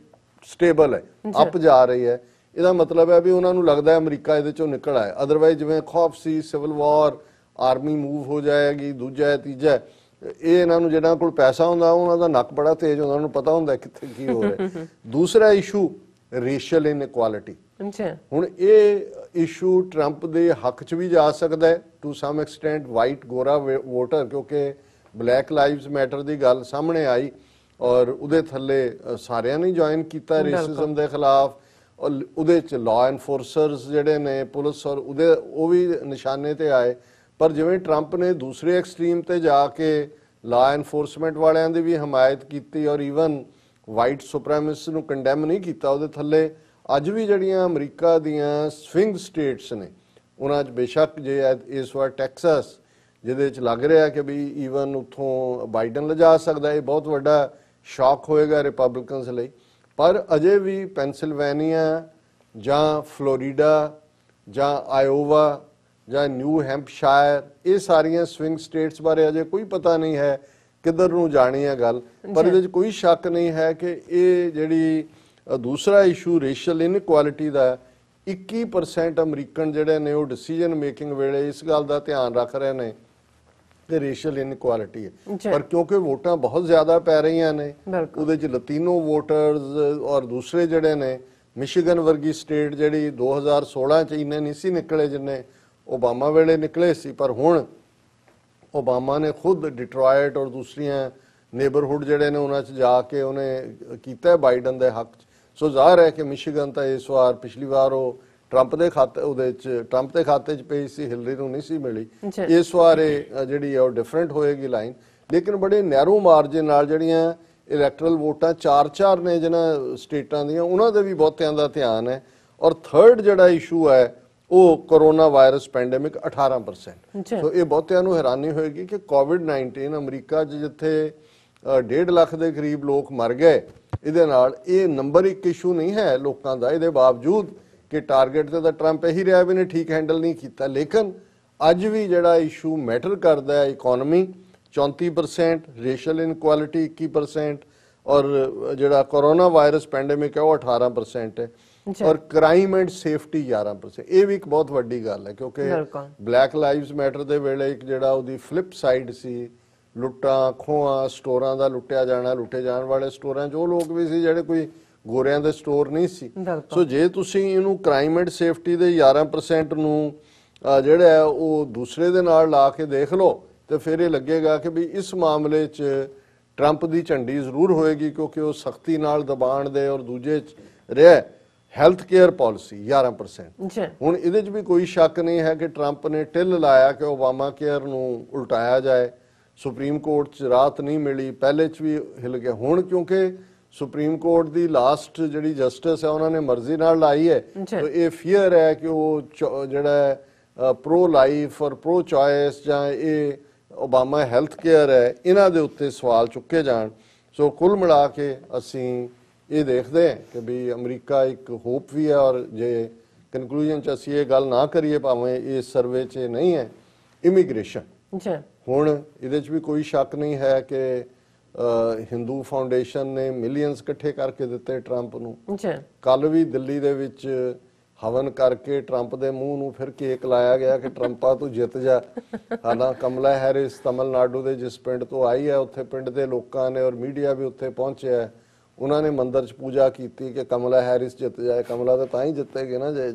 ਸਟੇਬਲ ਹੈ, ਅਪ ਜਾ ਰਹੀ ਹੈ। ਇਹਦਾ ਮਤਲਬ ਹੈ ਵੀ ਉਹਨਾਂ ਨੂੰ ਲੱਗਦਾ ਹੈ ਅਮਰੀਕਾ ਇਹਦੇ ਚੋਂ ਨਿਕਲ ਆਏ। ਅਦਰਵਾਈਜ਼ ਜਿਵੇਂ ਖੌਫ ਸੀ ਸਿਵਲ ਵਾਰ, ਆਰਮੀ ਮੂਵ ਹੋ ਜਾਏਗੀ, ਦੂਜਾ ਤੀਜਾ, ਇਹ ਇਹਨਾਂ ਨੂੰ ਜਿਹਨਾਂ ਕੋਲ ਪੈਸਾ ਹੁੰਦਾ ਉਹਨਾਂ ਦਾ ਨੱਕ ਬੜਾ ਤੇਜ਼ ਹੁੰਦਾ, ਉਹਨਾਂ ਨੂੰ ਪਤਾ ਹੁੰਦਾ ਕਿੱਥੇ ਕੀ ਹੋ ਰਿਹਾ। ਦੂਸਰਾ ਇਸ਼ੂ ਰੇਸ਼ੀਅਲ ਇਨਇਕੁਆਲਿਟੀ। ਅੱਛਾ ਹੁਣ ਇਹ ਇਸ਼ੂ ਟਰੰਪ ਦੇ ਹੱਕ 'ਚ ਵੀ ਜਾ ਸਕਦਾ ਹੈ ਟੂ ਸਮ ਐਕਸਟੈਂਟ, ਵਾਈਟ ਗੋਰਾ ਵੋਟਰ, ਕਿਉਂਕਿ ਬਲੈਕ ਲਾਈਵਸ ਮੈਟਰ ਦੀ ਗੱਲ ਸਾਹਮਣੇ ਆਈ ਔਰ ਉਹਦੇ ਥੱਲੇ ਸਾਰਿਆਂ ਨੇ ਜੁਆਇਨ ਕੀਤਾ ਰੇਸਿਜ਼ਮ ਦੇ ਖਿਲਾਫ, ਔਰ ਉਹਦੇ 'ਚ ਲਾਅ ਐਨਫੋਰਸਰਸ ਜਿਹੜੇ ਨੇ ਪੁਲਿਸ ਔਰ ਉਹ ਵੀ ਨਿਸ਼ਾਨੇ ਤੇ ਆਏ। ਪਰ ਜਿਵੇਂ ਟਰੰਪ ਨੇ ਦੂਸਰੇ ਐਕਸਟ੍ਰੀਮ ਤੇ ਜਾ ਕੇ ਲਾਅ ਐਨਫੋਰਸਮੈਂਟ ਵਾਲਿਆਂ ਦੀ ਵੀ ਹਮਾਇਤ ਕੀਤੀ ਔਰ ਈਵਨ ਵਾਈਟ ਸੁਪਰੈਮਿਸਟ ਨੂੰ ਕੰਡੈਮ ਨਹੀਂ ਕੀਤਾ, ਉਹਦੇ ਥੱਲੇ ਅੱਜ ਵੀ ਜਿਹੜੀਆਂ ਅਮਰੀਕਾ ਦੀਆਂ ਸਵਿੰਗ ਸਟੇਟਸ ਨੇ ਉਹਨਾਂ 'ਚ ਬੇਸ਼ੱਕ ਜੇ ਇਸ ਵਾਰ ਟੈਕਸਸ ਜਿਹਦੇ 'ਚ ਲੱਗ ਰਿਹਾ ਕਿ ਵੀ ਈਵਨ ਉੱਥੋਂ ਬਾਈਡਨ ਲਿਜਾ ਸਕਦਾ, ਇਹ ਬਹੁਤ ਵੱਡਾ ਸ਼ੌਕ ਹੋਏਗਾ ਰਿਪਬਲਿਕਨਸ ਲਈ। ਪਰ ਅਜੇ ਵੀ ਪੈਨਸਿਲਵੇਨੀਆ ਜਾਂ ਫਲੋਰੀਡਾ ਜਾਂ ਆਇਓਵਾ ਜਾਂ ਨਿਊ ਹੈਂਪਸ਼ਾਇਰ, ਇਹ ਸਾਰੀਆਂ ਸਵਿੰਗ ਸਟੇਟਸ ਬਾਰੇ ਅਜੇ ਕੋਈ ਪਤਾ ਨਹੀਂ ਹੈ ਕਿੱਧਰ ਨੂੰ ਜਾਣੀ ਹੈ ਗੱਲ। ਪਰ ਇਹਦੇ 'ਚ ਕੋਈ ਸ਼ੱਕ ਨਹੀਂ ਹੈ ਕਿ ਇਹ ਜਿਹੜੀ ਦੂਸਰਾ ਇਸ਼ੂ ਰੇਸ਼ੀਅਲ ਇਨਇਕੁਆਲਿਟੀ ਦਾ, 21% ਅਮਰੀਕਨ ਜਿਹੜੇ ਨੇ ਉਹ ਡਿਸੀਜਨ ਮੇਕਿੰਗ ਵੇਲੇ ਇਸ ਗੱਲ ਦਾ ਧਿਆਨ ਰੱਖ ਰਹੇ ਨੇ ਕਿ ਰੇਸ਼ੀਅਲ ਇਨਇਕੁਆਲਿਟੀ ਹੈ। ਪਰ ਕਿਉਂਕਿ ਵੋਟਾਂ ਬਹੁਤ ਜ਼ਿਆਦਾ ਪੈ ਰਹੀਆਂ ਨੇ, ਉਹਦੇ 'ਚ ਲਤੀਨੋ ਵੋਟਰਸ ਔਰ ਦੂਸਰੇ ਜਿਹੜੇ ਨੇ, ਮਿਸ਼ੀਗਨ ਵਰਗੀ ਸਟੇਟ ਜਿਹੜੀ 2016 'ਚ ਇੰਨੇ ਨਹੀਂ ਸੀ ਨਿਕਲੇ ਜਿੰਨੇ ਓਬਾਮਾ ਵੇਲੇ ਨਿਕਲੇ ਸੀ, ਪਰ ਹੁਣ ਓਬਾਮਾ ਨੇ ਖੁਦ ਡਿਟਰੋਇਟ ਔਰ ਦੂਸਰੀਆਂ ਨੇਬਰਹੁੱਡ ਜਿਹੜੇ ਨੇ ਉਹਨਾਂ 'ਚ ਜਾ ਕੇ ਉਹਨੇ ਕੀਤਾ ਬਾਈਡਨ ਦੇ ਹੱਕ 'ਚ। ਸੋ ਜ਼ਾਹਰ ਹੈ ਕਿ ਮਿਸ਼ੀਗਨ ਤਾਂ ਇਸ ਵਾਰ, ਪਿਛਲੀ ਵਾਰ ਉਹ ਟਰੰਪ ਦੇ ਖਾਤੇ 'ਚ ਪਈ ਸੀ, ਹਿਲਰੀ ਨੂੰ ਨਹੀਂ ਸੀ ਮਿਲੀ। ਇਸ ਵਾਰ ਇਹ ਜਿਹੜੀ ਹੈ ਉਹ ਡਿਫਰੈਂਟ ਹੋਏਗੀ ਲਾਈਨ, ਲੇਕਿਨ ਬੜੇ ਨੈਰੋ ਮਾਰਜਨ ਨਾਲ ਜਿਹੜੀਆਂ ਇਲੈਕਟਰਲ ਵੋਟਾਂ 4 ਨੇ ਜਿਹਨਾਂ ਸਟੇਟਾਂ ਦੀਆਂ, ਉਹਨਾਂ ਦੇ ਵੀ ਬਹੁਤਿਆਂ ਦਾ ਧਿਆਨ ਹੈ। ਔਰ ਥਰਡ ਜਿਹੜਾ ਇਸ਼ੂ ਹੈ ਉਹ ਕੋਰੋਨਾ ਵਾਇਰਸ ਪੈਂਡੇਮਿਕ 18%। ਸੋ ਇਹ ਬਹੁਤਿਆਂ ਨੂੰ ਹੈਰਾਨੀ ਹੋਏਗੀ ਕਿ ਕੋਵਿਡ-19 ਅਮਰੀਕਾ 'ਚ ਜਿੱਥੇ 1.5 ਲੱਖ ਦੇ ਕਰੀਬ ਲੋਕ ਮਰ ਗਏ, ਇਹਦੇ ਨਾਲ ਇਹ ਨੰਬਰ 1 ਇਸ਼ੂ ਨਹੀਂ ਹੈ ਲੋਕਾਂ ਦਾ। ਇਹਦੇ ਬਾਵਜੂਦ ਕਿ ਟਾਰਗੇਟ ਤੇ ਤਾਂ ਟਰੰਪ ਇਹੀ ਰਿਹਾ ਵੀ ਨੇ ਠੀਕ ਹੈਂਡਲ ਨਹੀਂ ਕੀਤਾ, ਲੇਕਿਨ ਅੱਜ ਵੀ ਜਿਹੜਾ ਇਸ਼ੂ ਮੈਟਰ ਕਰਦਾ ਹੈ ਇਕਨੋਮੀ 34%, ਰੇਸ਼ੀਅਲ ਇਨਇਕੁਆਲਿਟੀ 21% ਔਰ ਜਿਹੜਾ ਕੋਰੋਨਾ ਵਾਇਰਸ ਪੈਂਡੇਮਿਕ ਹੈ ਉਹ 18% ਹੈ ਔਰ ਕ੍ਰਾਈਮ ਐਂਡ ਸੇਫਟੀ 11%। ਇਹ ਵੀ ਇੱਕ ਬਹੁਤ ਵੱਡੀ ਗੱਲ ਹੈ ਕਿਉਂਕਿ ਬਲੈਕ ਲਾਈਵਸ ਮੈਟਰ ਦੇ ਵੇਲੇ ਇੱਕ ਜਿਹੜਾ ਉਹਦੀ ਫਲਿਪ ਸਾਈਡ ਸੀ, ਲੁੱਟਾਂ ਖੋਹਾਂ, ਸਟੋਰਾਂ ਦਾ ਲੁੱਟਿਆ ਜਾਣਾ, ਲੁੱਟੇ ਜਾਣ ਵਾਲੇ ਸਟੋਰਾਂ 'ਚ ਉਹ ਲੋਕ ਵੀ ਸੀ ਜਿਹੜੇ ਕੋਈ ਗੋਰਿਆਂ ਦੇ ਸਟੋਰ ਨਹੀਂ ਸੀ। ਸੋ ਜੇ ਤੁਸੀਂ ਇਹਨੂੰ ਕ੍ਰਾਈਮ ਐਂਡ ਸੇਫਟੀ ਦੇ 11% ਨੂੰ ਜਿਹੜਾ ਹੈ ਉਹ ਦੂਸਰੇ ਦੇ ਨਾਲ ਲਾ ਕੇ ਦੇਖ ਲਓ ਤੇ ਫਿਰ ਇਹ ਲੱਗੇਗਾ ਕਿ ਵੀ ਇਸ ਮਾਮਲੇ 'ਚ ਟਰੰਪ ਦੀ ਝੰਡੀ ਜ਼ਰੂਰ ਹੋਏਗੀ ਕਿਉਂਕਿ ਉਹ ਸਖਤੀ ਨਾਲ ਦਬਾਣ ਦੇ ਔਰ ਦੂਜੇ 'ਚ ਰਿਹਾ ਹੈਲਥ ਕੇਅਰ ਪਾਲਿਸੀ 11%। ਹੁਣ ਇਹਦੇ 'ਚ ਵੀ ਕੋਈ ਸ਼ੱਕ ਨਹੀਂ ਹੈ ਕਿ ਟਰੰਪ ਨੇ ਟਿੱਲ ਲਾਇਆ ਕਿ ਓਬਾਮਾ ਕੇਅਰ ਨੂੰ ਉਲਟਾਇਆ ਜਾਏ। ਸੁਪਰੀਮ ਕੋਰਟ 'ਚ ਰਾਹਤ ਨਹੀਂ ਮਿਲੀ, ਪਹਿਲੇ 'ਚ ਵੀ ਹਿਲ ਗਿਆ। ਹੁਣ ਕਿਉਂਕਿ ਸੁਪਰੀਮ ਕੋਰਟ ਦੀ ਲਾਸਟ ਜਿਹੜੀ ਜਸਟਿਸ ਹੈ ਉਹਨਾਂ ਨੇ ਮਰਜ਼ੀ ਨਾਲ ਲਾਈ ਹੈ, ਤਾਂ ਇਹ ਫੀਅਰ ਹੈ ਕਿ ਉਹ ਜਿਹੜਾ ਪ੍ਰੋ ਲਾਈਫ ਔਰ ਪ੍ਰੋ ਚੋਇਸ ਜਾਂ ਇਹ ਓਬਾਮਾ ਹੈਲਥ ਕੇਅਰ ਹੈ ਇਹਨਾਂ ਦੇ ਉੱਤੇ ਸਵਾਲ ਚੁੱਕੇ ਜਾਣ। ਸੋ ਕੁੱਲ ਮਿਲਾ ਕੇ ਅਸੀਂ ਇਹ ਦੇਖਦੇ ਹਾਂ ਕਿ ਵੀ ਅਮਰੀਕਾ ਇੱਕ ਹੋਪ ਵੀ ਹੈ ਔਰ ਜੇ ਕਨਕਲੂਜਨ 'ਚ ਅਸੀਂ ਇਹ ਗੱਲ ਨਾ ਕਰੀਏ ਭਾਵੇਂ ਇਸ ਸਰਵੇ 'ਚ ਨਹੀਂ ਹੈ, ਇਮੀਗ੍ਰੇਸ਼ਨ। ਹੁਣ ਇਹਦੇ 'ਚ ਵੀ ਕੋਈ ਸ਼ੱਕ ਨਹੀਂ ਹੈ ਕਿ ਹਿੰਦੂ ਫਾਊਂਡੇਸ਼ਨ ਨੇ ਮਿਲੀਅਨਸ ਇਕੱਠੇ ਕਰਕੇ ਦਿੱਤੇ ਟਰੰਪ ਨੂੰ। ਕੱਲ ਵੀ ਦਿੱਲੀ ਦੇ ਵਿੱਚ ਹਵਨ ਕਰਕੇ ਟਰੰਪ ਦੇ ਮੂੰਹ ਨੂੰ ਫਿਰ ਕੇਕ ਲਾਇਆ ਗਿਆ ਕਿ ਟਰੰਪਾ ਤੂੰ ਜਿੱਤ ਜਾ। ਹਾਲਾਂ ਕਮਲਾ ਹੈਰਿਸ ਤਮਿਲਨਾਡੂ ਦੇ ਜਿਸ ਪਿੰਡ ਤੋਂ ਆਈ ਹੈ ਉੱਥੇ ਪਿੰਡ ਦੇ ਲੋਕਾਂ ਨੇ ਔਰ ਮੀਡੀਆ ਵੀ ਉੱਥੇ ਪਹੁੰਚਿਆ, ਉਹਨਾਂ ਨੇ ਮੰਦਰ 'ਚ ਪੂਜਾ ਕੀਤੀ ਕਿ ਕਮਲਾ ਹੈਰਿਸ ਜਿੱਤ ਜਾਏ। ਕਮਲਾ ਤਾਂ ਹੀ ਜਿੱਤੇਗੀ ਨਾ ਜੇ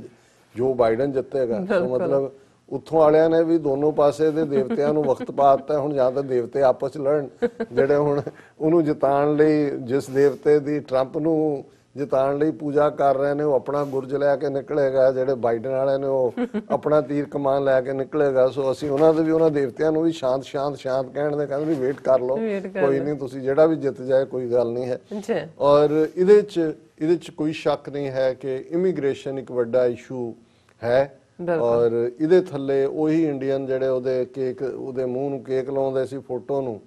ਜੋ ਬਾਈਡਨ ਜਿੱਤੇਗਾ। ਸੋ ਮਤਲਬ ਉੱਥੋਂ ਵਾਲਿਆਂ ਨੇ ਵੀ ਦੋਨੋਂ ਪਾਸੇ ਦੇ ਦੇਵਤਿਆਂ ਨੂੰ ਵਕਤ ਪਾ ਦਿੱਤਾ। ਹੁਣ ਜਾਂ ਤਾਂ ਦੇਵਤੇ ਆਪਸ 'ਚ ਲੜਨ, ਜਿਹੜੇ ਹੁਣ ਉਹਨੂੰ ਜਿਤਾਉਣ ਲਈ, ਜਿਸ ਦੇਵਤੇ ਦੀ ਟਰੰਪ ਨੂੰ ਜਿਤਾਉਣ ਲਈ ਪੂਜਾ ਕਰ ਰਹੇ ਨੇ ਉਹ ਆਪਣਾ ਗੁਰਜ ਲੈ ਕੇ ਨਿਕਲੇਗਾ, ਜਿਹੜੇ ਬਾਈਡਨ ਵਾਲੇ ਨੇ ਉਹ ਆਪਣਾ ਤੀਰ ਕਮਾਨ ਲੈ ਕੇ ਨਿਕਲੇਗਾ। ਸੋ ਅਸੀਂ ਉਹਨਾਂ ਦੇ ਵੀ, ਉਹਨਾਂ ਦੇਵਤਿਆਂ ਨੂੰ ਵੀ ਸ਼ਾਂਤ ਕਹਿਣ ਦੇ, ਕਹਿੰਦੇ ਵੀ ਵੇਟ ਕਰ ਲਓ, ਕੋਈ ਨਹੀਂ, ਤੁਸੀਂ ਜਿਹੜਾ ਵੀ ਜਿੱਤ ਜਾਏ ਕੋਈ ਗੱਲ ਨਹੀਂ ਹੈ। ਔਰ ਇਹਦੇ 'ਚ ਕੋਈ ਸ਼ੱਕ ਨਹੀਂ ਹੈ ਕਿ ਇਮੀਗ੍ਰੇਸ਼ਨ ਇੱਕ ਵੱਡਾ ਇਸ਼ੂ ਹੈ ਔਰ ਇਹਦੇ ਥੱਲੇ ਉਹੀ ਇੰਡੀਅਨ ਜਿਹੜੇ ਉਹਦੇ ਮੂੰਹ ਨੂੰ ਕੇਕ ਲਾਉਂਦੇ ਸੀ ਫੋਟੋ ਨੂੰ,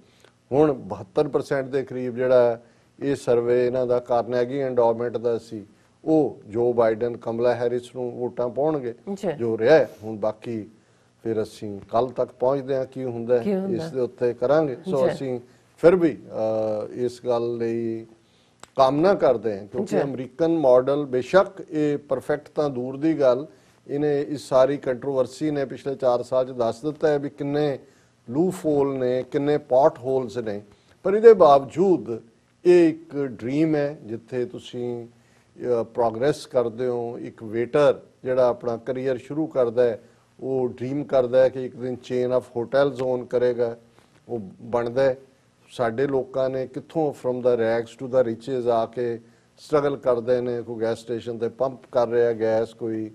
ਹੁਣ 72% ਦੇ ਕਰੀਬ ਜਿਹੜਾ ਇਹ ਸਰਵੇ ਇਹਨਾਂ ਦਾ ਕਾਰਨੈਗੀ ਐਂਡੋਮੈਂਟ ਦਾ ਸੀ, ਉਹ ਜੋ ਬਾਈਡਨ ਕਮਲਾ ਹੈਰਿਸ ਨੂੰ ਵੋਟਾਂ ਪਾਉਣਗੇ ਜੋ ਰਿਹਾ। ਹੁਣ ਬਾਕੀ ਫਿਰ ਅਸੀਂ ਕੱਲ ਤੱਕ ਪਹੁੰਚਦੇ ਹਾਂ ਕੀ ਹੁੰਦਾ ਇਸ ਦੇ ਉੱਤੇ ਕਰਾਂਗੇ। ਸੋ ਅਸੀਂ ਫਿਰ ਵੀ ਇਸ ਗੱਲ ਲਈ ਕਾਮਨਾ ਕਰਦੇ ਹਾਂ ਕਿਉਂਕਿ ਅਮਰੀਕਨ ਮਾਡਲ ਬੇਸ਼ੱਕ ਇਹ ਪਰਫੈਕਟ ਤਾਂ ਦੂਰ ਦੀ ਗੱਲ, ਇਹਨੇ ਇਸ ਸਾਰੀ ਕੰਟਰੋਵਰਸੀ ਨੇ ਪਿਛਲੇ 4 ਸਾਲ 'ਚ ਦੱਸ ਦਿੱਤਾ ਹੈ ਵੀ ਕਿੰਨੇ ਲੂਪ ਹੋਲ ਨੇ, ਕਿੰਨੇ ਪੌਟ ਹੋਲਸ ਨੇ, ਪਰ ਇਹਦੇ ਬਾਵਜੂਦ ਇਹ ਇੱਕ ਡ੍ਰੀਮ ਹੈ ਜਿੱਥੇ ਤੁਸੀਂ ਪ੍ਰੋਗਰੈਸ ਕਰਦੇ ਹੋ, ਇੱਕ ਵੇਟਰ ਜਿਹੜਾ ਆਪਣਾ ਕੈਰੀਅਰ ਸ਼ੁਰੂ ਕਰਦਾ ਹੈ ਉਹ ਡ੍ਰੀਮ ਕਰਦਾ ਹੈ ਕਿ ਇੱਕ ਦਿਨ ਚੇਨ ਆਫ ਹੋਟਲਸ ਓਨ ਕਰੇਗਾ, ਉਹ ਬਣਦਾ ਹੈ। ਸਾਡੇ ਲੋਕਾਂ ਨੇ ਕਿੱਥੋਂ ਫਰਮ ਦਾ ਰੈਗਸ ਟੂ ਦਾ ਰਿਚੇਸ ਆ ਕੇ ਸਟਰਗਲ ਕਰਦੇ ਨੇ, ਕੋਈ ਗੈਸ ਸਟੇਸ਼ਨ ਤੇ ਪੰਪ ਕਰ ਰਿਹਾ ਗੈਸ, ਕੋਈ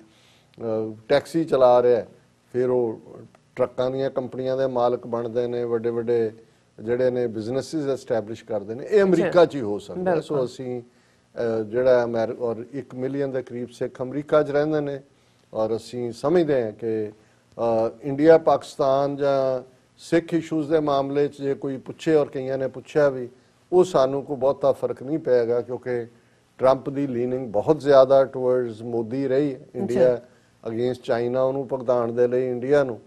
ਟੈਕਸੀ ਚਲਾ ਰਿਹਾ, ਫਿਰ ਉਹ ਟਰੱਕਾਂ ਦੀਆਂ ਕੰਪਨੀਆਂ ਦੇ ਮਾਲਕ ਬਣਦੇ ਨੇ, ਵੱਡੇ ਵੱਡੇ ਜਿਹੜੇ ਨੇ ਬਿਜ਼ਨੈਸਿਸ ਐਸਟੈਬਲਿਸ਼ ਕਰਦੇ ਨੇ। ਇਹ ਅਮਰੀਕਾ 'ਚ ਹੀ ਹੋ ਸਕਦਾ। ਸੋ ਅਸੀਂ ਜਿਹੜਾ ਔਰ 1 ਮਿਲੀਅਨ ਦੇ ਕਰੀਬ ਸਿੱਖ ਅਮਰੀਕਾ 'ਚ ਰਹਿੰਦੇ ਨੇ, ਔਰ ਅਸੀਂ ਸਮਝਦੇ ਹਾਂ ਕਿ ਇੰਡੀਆ ਪਾਕਿਸਤਾਨ ਜਾਂ ਸਿੱਖ ਇਸ਼ੂਜ਼ ਦੇ ਮਾਮਲੇ 'ਚ ਜੇ ਕੋਈ ਪੁੱਛੇ, ਔਰ ਕਈਆਂ ਨੇ ਪੁੱਛਿਆ ਵੀ, ਉਹ ਸਾਨੂੰ ਕੋਈ ਬਹੁਤਾ ਫਰਕ ਨਹੀਂ ਪਏਗਾ, ਕਿਉਂਕਿ ਟਰੰਪ ਦੀ ਲੀਨਿੰਗ ਬਹੁਤ ਜ਼ਿਆਦਾ ਟੁਵਰਡਸ ਮੋਦੀ ਰਹੀ, ਇੰਡੀਆ ਅਗੇਂਸਟ ਚਾਈਨਾ ਉਹਨੂੰ ਭੁਗਤਾਨ ਦੇ ਲਈ ਇੰਡੀਆ ਨੂੰ।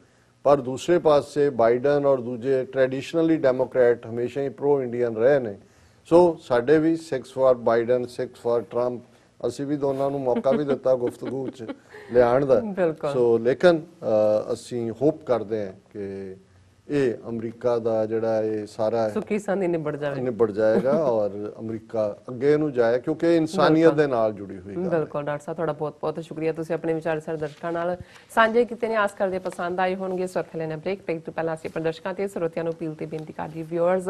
ਪਰ ਦੂਸਰੇ ਪਾਸੇ ਬਾਈਡਨ ਔਰ ਦੂਜੇ ਟ੍ਰੈਡੀਸ਼ਨਲੀ ਡੈਮੋਕ੍ਰੈਟ ਹਮੇਸ਼ਾ ਹੀ ਪ੍ਰੋ ਇੰਡੀਅਨ ਰਹੇ ਨੇ। ਸੋ ਸਾਡੇ ਵੀ 6 ਫਾਰ ਬਾਈਡਨ 6 ਫਾਰ ਟਰੰਪ, ਅਸੀਂ ਵੀ ਦੋਨਾਂ ਨੂੰ ਮੌਕਾ ਵੀ ਦਿੱਤਾ ਗੁਫ਼ਤਗੂ 'ਚ ਲਿਆਉਣ ਦਾ। ਸੋ ਲੇਕਿਨ ਅਸੀਂ ਹੋਪ ਕਰਦੇ ਹਾਂ ਕਿ ਇਹ ਅਮਰੀਕਾ ਦਾ ਜਿਹੜਾ ਇਹ ਸਾਰਾ ਸੁੱਖੀ ਸੰਦੀ ਨਿਬੜ ਜਾਏਗਾ ਔਰ ਅਮਰੀਕਾ ਅੱਗੇ ਨੂੰ ਜਾਏ, ਕਿਉਂਕਿ ਇਨਸਾਨੀਅਤ ਦੇ ਨਾਲ ਜੁੜੀ ਹੋਈ ਗੱਲ। ਬਿਲਕੁਲ ਡਾਕਟਰ ਸਾਹਿਬ, ਤੁਹਾਡਾ ਬਹੁਤ ਬਹੁਤ ਸ਼ੁਕਰੀਆ, ਤੁਸੀਂ ਆਪਣੇ ਵਿਚਾਰ ਸਾਡੇ ਦਰਸ਼ਕਾਂ ਨਾਲ ਸਾਂਝੇ ਕੀਤੇ ਨੇ। ਆਸ ਕਰਦੇ ਪਸੰਦ ਆਏ ਹੋਣਗੇ। ਸੋ ਇੱਥੇ ਲੈਣਾ ਬ੍ਰੇਕ ਤੋਂ ਪਹਿਲਾਂ ਅਸੀਂ ਆਪਣੇ ਦਰਸ਼ਕਾਂ ਤੇ ਸਰੋਤਿਆਂ ਨੂੰ ਅਪੀਲ ਤੇ ਬੇਨਤੀ ਕਰਦੀ, ਵਿਊਅਰਸ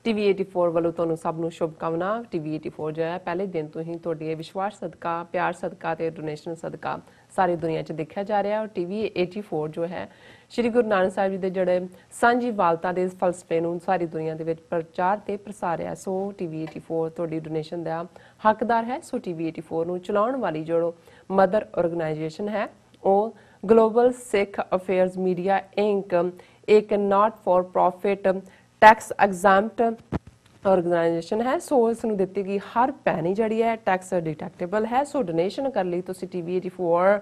ਟੀਵੀ 84 ਵੱਲੋਂ ਤੁਹਾਨੂੰ ਸਭ ਨੂੰ ਸ਼ੁਭਕਾਮਨਾ। ਟੀਵੀ 84 ਜੋ ਹੈ ਪਹਿਲੇ ਦਿਨ ਤੋਂ ਹੀ ਤੁਹਾਡੇ ਇਹ ਵਿਸ਼ਵਾਸ ਸਦਕਾ, ਪਿਆਰ ਸਦਕਾ ਤੇ ਡੋਨੇਸ਼ਨ ਸਦਕਾ ਸਾਰੀ ਦੁਨੀਆ 'ਚ ਦੇਖਿਆ ਜਾ ਰਿਹਾ। ਔਰ ਟੀਵੀ 84 ਜੋ ਹੈ ਸ਼੍ਰੀ ਗੁਰੂ ਨਾਨਕ ਸਾਹਿਬ ਜੀ ਦੇ ਜਿਹੜੇ ਸਾਂਝੀ ਵਾਲਤਾ ਦੇ ਫਲਸਫੇ ਨੂੰ ਸਾਰੀ ਦੁਨੀਆ ਦੇ ਵਿੱਚ ਪ੍ਰਚਾਰ ਤੇ ਪ੍ਰਸਾਰਿਆ। ਸੋ ਟੀਵੀ 84 ਤੁਹਾਡੀ ਡੋਨੇਸ਼ਨ ਦਾ ਹੱਕਦਾਰ ਹੈ। ਸੋ ਟੀਵੀ 84 ਨੂੰ ਚਲਾਉਣ ਵਾਲੀ ਜੋ ਮਦਰ ਆਰਗੇਨਾਈਜੇਸ਼ਨ ਹੈ ਉਹ ਗਲੋਬਲ ਸਿੱਖ ਅਫੇਅਰਸ ਮੀਡੀਆ ਇੰਕ, ਇੱਕ not for profit tax exempt organisation ਹੈ। ਸੋ ਇਸ ਨੂੰ ਦਿੱਤੀ ਗਈ ਹਰ ਪੈਨੀ ਜਿਹੜੀ ਹੈ ਟੈਕਸ ਡਿਟੈਕਟੇਬਲ ਹੈ। ਸੋ ਡੋਨੇਸ਼ਨ ਕਰਨ ਲਈ ਤੁਸੀਂ ਟੀਵੀ 84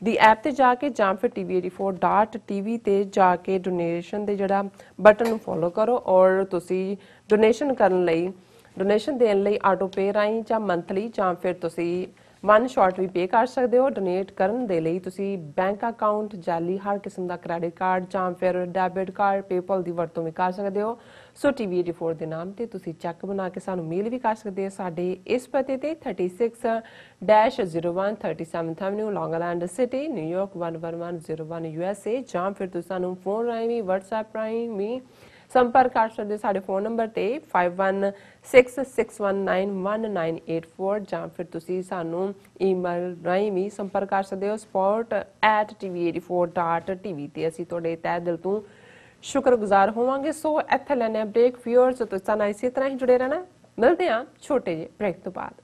ਦੀ ਐਪ ਤੇ ਜਾ ਕੇ ਜਾਂ ਫਿਰ tv84.tv ਤੇ ਜਾ ਕੇ ਡੋਨੇਸ਼ਨ ਦੇ ਜਿਹੜਾ ਬਟਨ ਨੂੰ ਫੋਲੋ ਕਰੋ, ਔਰ ਤੁਸੀਂ ਡੋਨੇਸ਼ਨ ਕਰਨ ਲਈ, ਡੋਨੇਸ਼ਨ ਦੇਣ ਲਈ ਆਟੋ ਪੇ ਰਾਹੀਂ ਜਾਂ ਮੰਥਲੀ ਜਾਂ ਫਿਰ ਤੁਸੀਂ ਵਨ ਸ਼ਾਟ ਵੀ ਪੇ ਕਰ ਸਕਦੇ ਹੋ। ਡੋਨੇਟ ਕਰਨ ਦੇ ਲਈ ਤੁਸੀਂ ਬੈਂਕ ਅਕਾਊਂਟ, ਜਾਲੀ ਹਰ ਕਿਸਮ ਦਾ ਕ੍ਰੈਡਿਟ ਕਾਰਡ ਜਾਂ ਫਿਰ ਡੈਬਿਟ ਕਾਰਡ, ਪੇਪਲ ਦੀ ਵਰਤੋਂ ਵੀ ਕਰ ਸਕਦੇ ਹੋ। ਸੋ ਟੀਵੀ 84 ਦੇ ਨਾਮ ਤੇ ਤੁਸੀਂ ਚੈੱਕ ਬਣਾ ਕੇ ਸਾਨੂੰ ਮੇਲ ਵੀ ਕਰ ਸਕਦੇ ਹੋ ਸਾਡੇ ਇਸ ਪਤੇ ਤੇ 36-01 37th ਐਵਨਿਊ, ਲੌਂਗ ਆਈਲੈਂਡ ਸਿਟੀ, ਨਿਊਯਾਰਕ 11101 USA, ਜਾਂ ਫਿਰ ਤੁਸੀਂ ਸਾਨੂੰ ਫੋਨ ਰਾਹੀਂ ਵੀ, WhatsApp ਰਾਹੀਂ ਵੀ ਸੰਪਰਕ ਕਰ ਸਕਦੇ। ਸਾਡੇ ਫੋਨ ਨੰਬਰ ਤੇ 5166191984, ਜਾਂ ਫਿਰ ਤੁਸੀਂ ਸਾਨੂੰ ਈਮੇਲ ਰਾਹੀਂ ਵੀ ਸੰਪਰਕ ਕਰ ਸਕਦੇ ਹੋ support@tv84.tv ਤੇ। ਅਸੀਂ ਤੁਹਾਡੇ ਤਹਿ ਦਿਲ ਤੋਂ ਸ਼ੁਕਰਗੁਜ਼ਾਰ ਹੋਵਾਂਗੇ। ਸੋ ਇੱਥੇ ਲੈਣੇ ਬ੍ਰੇਕ। ਵਿਊਅਰਸ ਤੁਸੀਂ ਨਾਲ ਇਸੇ ਤਰ੍ਹਾਂ ਹੀ ਜੁੜੇ ਰਹਿਣਾ। ਮਿਲਦੇ ਹਾਂ ਛੋਟੇ ਜਿਹੇ ਬ੍ਰੇਕ ਤੋਂ ਬਾਅਦ।